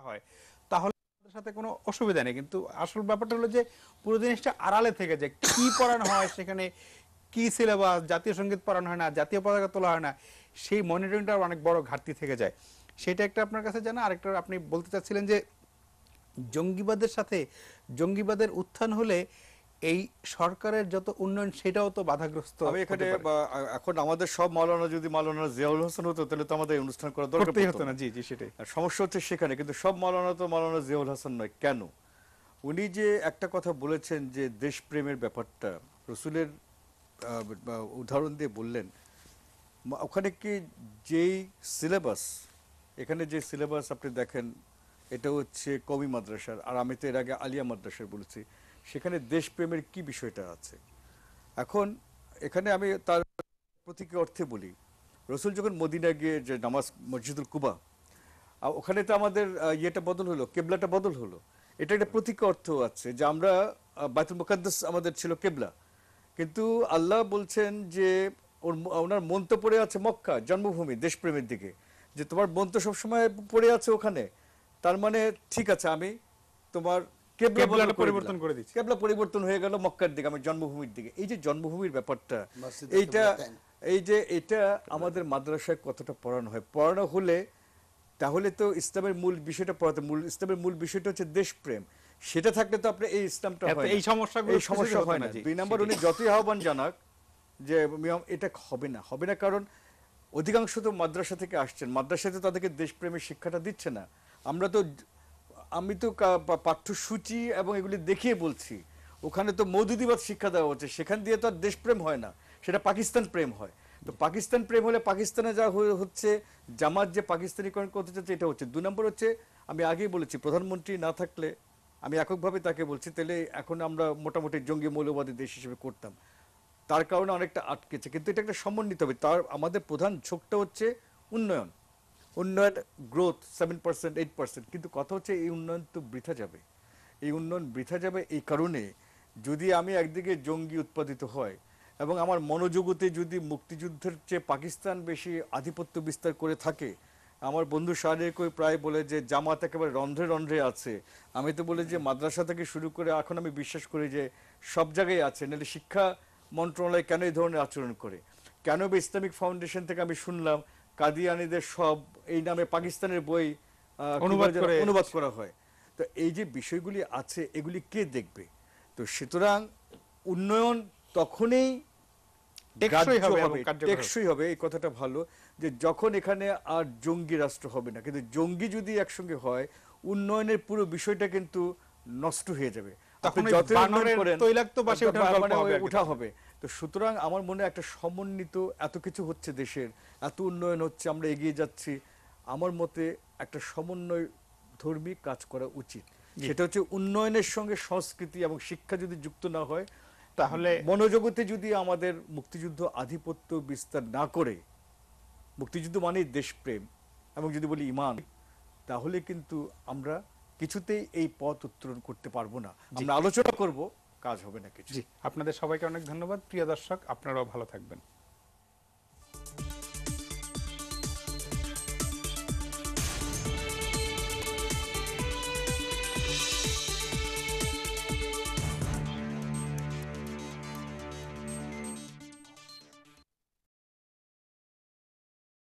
হয় তাহলে তাদের সাথে কোনো অসুবিধা নেই। কিন্তু আসল ব্যাপারটা হলো যে পুরো জিনিসটা আড়ালে থেকে যায়, কি পড়ানো হয় সেখানে, কি সিলেবাস, জাতীয় সঙ্গীত পড়ানো হয় না, জাতীয় পতাকা তোলা হয় না, সেই মনিটরিংটা অনেক বড় ঘাটতি থেকে যায়। সেটা একটা আপনার কাছে জানা। আরেকটা আপনি বলতে চাচ্ছিলেন যে জঙ্গিবাদের সাথে, জঙ্গিবাদের উত্থান হলে এই সরকারের যত উন্নয়ন সেটাও তো বাধাগ্রস্ত। আমি এখানে এখন আমাদের সব মাওলানা যদি মাওলানা জিয়াউল হোসেন হতো তাহলে তো আমাদের অনুষ্ঠান করার দরকার হতো না। জি জি, সেটাই সমস্যা হচ্ছে সেখানে। কিন্তু সব মাওলানা তো মাওলানা জিয়াউল হোসেন নয়। কেন? উনি যে একটা কথা বলেছেন যে দেশপ্রেমের ব্যাপারটা, রসুলের উদাহরণ দিয়ে বললেন, ওখানে কি যেই সিলেবাস, এখানে যে সিলেবাস আপনি দেখেন, এটা হচ্ছে কওমি মাদ্রাসার, আর আমি তো এর আগে আলিয়া মাদ্রাসার বলেছি, সেখানে দেশপ্রেমের কি বিষয়টা আছে। এখন এখানে আমি তার প্রতীকী অর্থে বলি, রসুল যখন মদিনা গিয়ে যে নামাজ, মসজিদুল কুবা, ওখানে তো আমাদের ইয়েটা বদল হলো, কেবলাটা বদল হলো। এটা একটা প্রতীকী অর্থ আছে যে আমরা বাইতুল মুকাদ্দাস আমাদের ছিল কেবলা, কিন্তু আল্লাহ বলছেন যে ওনার মন তো পড়ে আছে মক্কা, জন্মভূমি, দেশপ্রেমের দিকে, যে তোমার মন তো সবসময় পড়ে আছে ওখানে, তার মানে ঠিক আছে আমি তোমার কেবলা পরিবর্তন করে দিচ্ছি, কেবলা পরিবর্তন হয়ে গেল মক্কার দিকে, আমার জন্মভূমির দিকে। এই যে জন্মভূমির ব্যাপারটা, এইটা এই যে এটা আমাদের মাদ্রাসায় কতটা পড়ানো হয়, পড়ানো হলে তাহলে তো ইসলামের মূল বিষয়টা পড়াতে, ইসলামের মূল বিষয়টা হচ্ছে দেশপ্রেম। সেটা থাকলে তো আপনি এই ইসলামটা হয় না, এই সমস্যাগুলো এই সমস্যা হয় না। 2 নম্বর উনি যতই আহ্বান জানাক যে এটা হবে না, কারণ অধিকাংশ তো মাদ্রাসা থেকে আসছেন, মাদ্রাসাতে তাদেরকে দেশপ্রেমের শিক্ষাটা দিচ্ছে না। আমি তো পাঠ্যসূচি এবং এগুলি দেখিয়ে বলছি, ওখানে তো মওদুদিবাদ শিক্ষা দেওয়া হচ্ছে, সেখান দিয়ে তো আর দেশপ্রেম হয় না, সেটা পাকিস্তান প্রেম হয়। তো পাকিস্তান প্রেম হলে পাকিস্তানে যা হচ্ছে, জামাত যে পাকিস্তানিকরণ করতে চাচ্ছে এটা হচ্ছে। 2 নম্বর হচ্ছে, আমি আগেই বলেছি, প্রধানমন্ত্রী না থাকলে, আমি এককভাবে তাকে বলছি, তাহলে এখন আমরা মোটামুটি জঙ্গি মৌলবাদী দেশ হিসেবে করতাম, তার কারণে অনেকটা আটকেছে। কিন্তু এটা একটা সমন্বিত হবে। আমাদের প্রধান ঝোঁকটা হচ্ছে উন্নয়ন, গ্রোথ 7%, 8%। কিন্তু কথা হচ্ছে এই উন্নয়ন তো বৃথা যাবে, এই উন্নয়ন বৃথা যাবে এই কারণে, যদি আমি একদিকে জঙ্গি উৎপাদিত হয় এবং আমার মনোজগতে যদি মুক্তিযুদ্ধের চেয়ে পাকিস্তান বেশি আধিপত্য বিস্তার করে থাকে। আমার বন্ধু শাহরিয়ার প্রায় বলে যে জামাত একেবারে রন্ধ্রে রন্ধ্রে আছে, আমি তো বলি যে মাদ্রাসা থেকে শুরু করে এখন আমি বিশ্বাস করি যে সব জায়গায় আছে। নাহলে শিক্ষা মন্ত্রণালয় কেন এই ধরনের আচরণ করে? কেন বা ইসলামিক ফাউন্ডেশন থেকে আমি শুনলাম কাদিয়ানীদের সব এই নামে পাকিস্তানের বই অনুবাদ করা হয়? তো এই যে বিষয়গুলি আছে, এগুলি কে দেখবে? তো সুতরাং উন্নয়ন তখনই টেকসই হবে, এই কথাটা ভালো, যে যখন এখানে আর জঙ্গি রাষ্ট্র হবে না। কিন্তু জঙ্গি যদি একসঙ্গে হয়, উন্নয়নের পুরো বিষয়টা কিন্তু নষ্ট হয়ে যাবে, উঠা হবে। তো সুতরাং আমার মনে একটা সমন্বিত, এত কিছু হচ্ছে দেশের, এত উন্নয়ন হচ্ছে, আমরা এগিয়ে যাচ্ছি, আমার মতে একটা সমন্বয় ধর্মী কাজ করা উচিত। সেটা হচ্ছে উন্নয়নের সঙ্গে সংস্কৃতি এবং শিক্ষা যদি যুক্ত না হয়, তাহলে মনোজগতে যদি আমাদের মুক্তিযুদ্ধ আধিপত্য বিস্তার না করে, মুক্তিযুদ্ধ মানে দেশপ্রেম এবং যদি বলি ঈমান, তাহলে কিন্তু আমরা কিছুতেই এই পথ উত্তরণ করতে পারবো না। আমরা আলোচনা করব, কাজ হবে না কিছু। আপনাদের সবাইকে অনেক ধন্যবাদ। প্রিয় দর্শক, আপনারাও ভালো থাকবেন।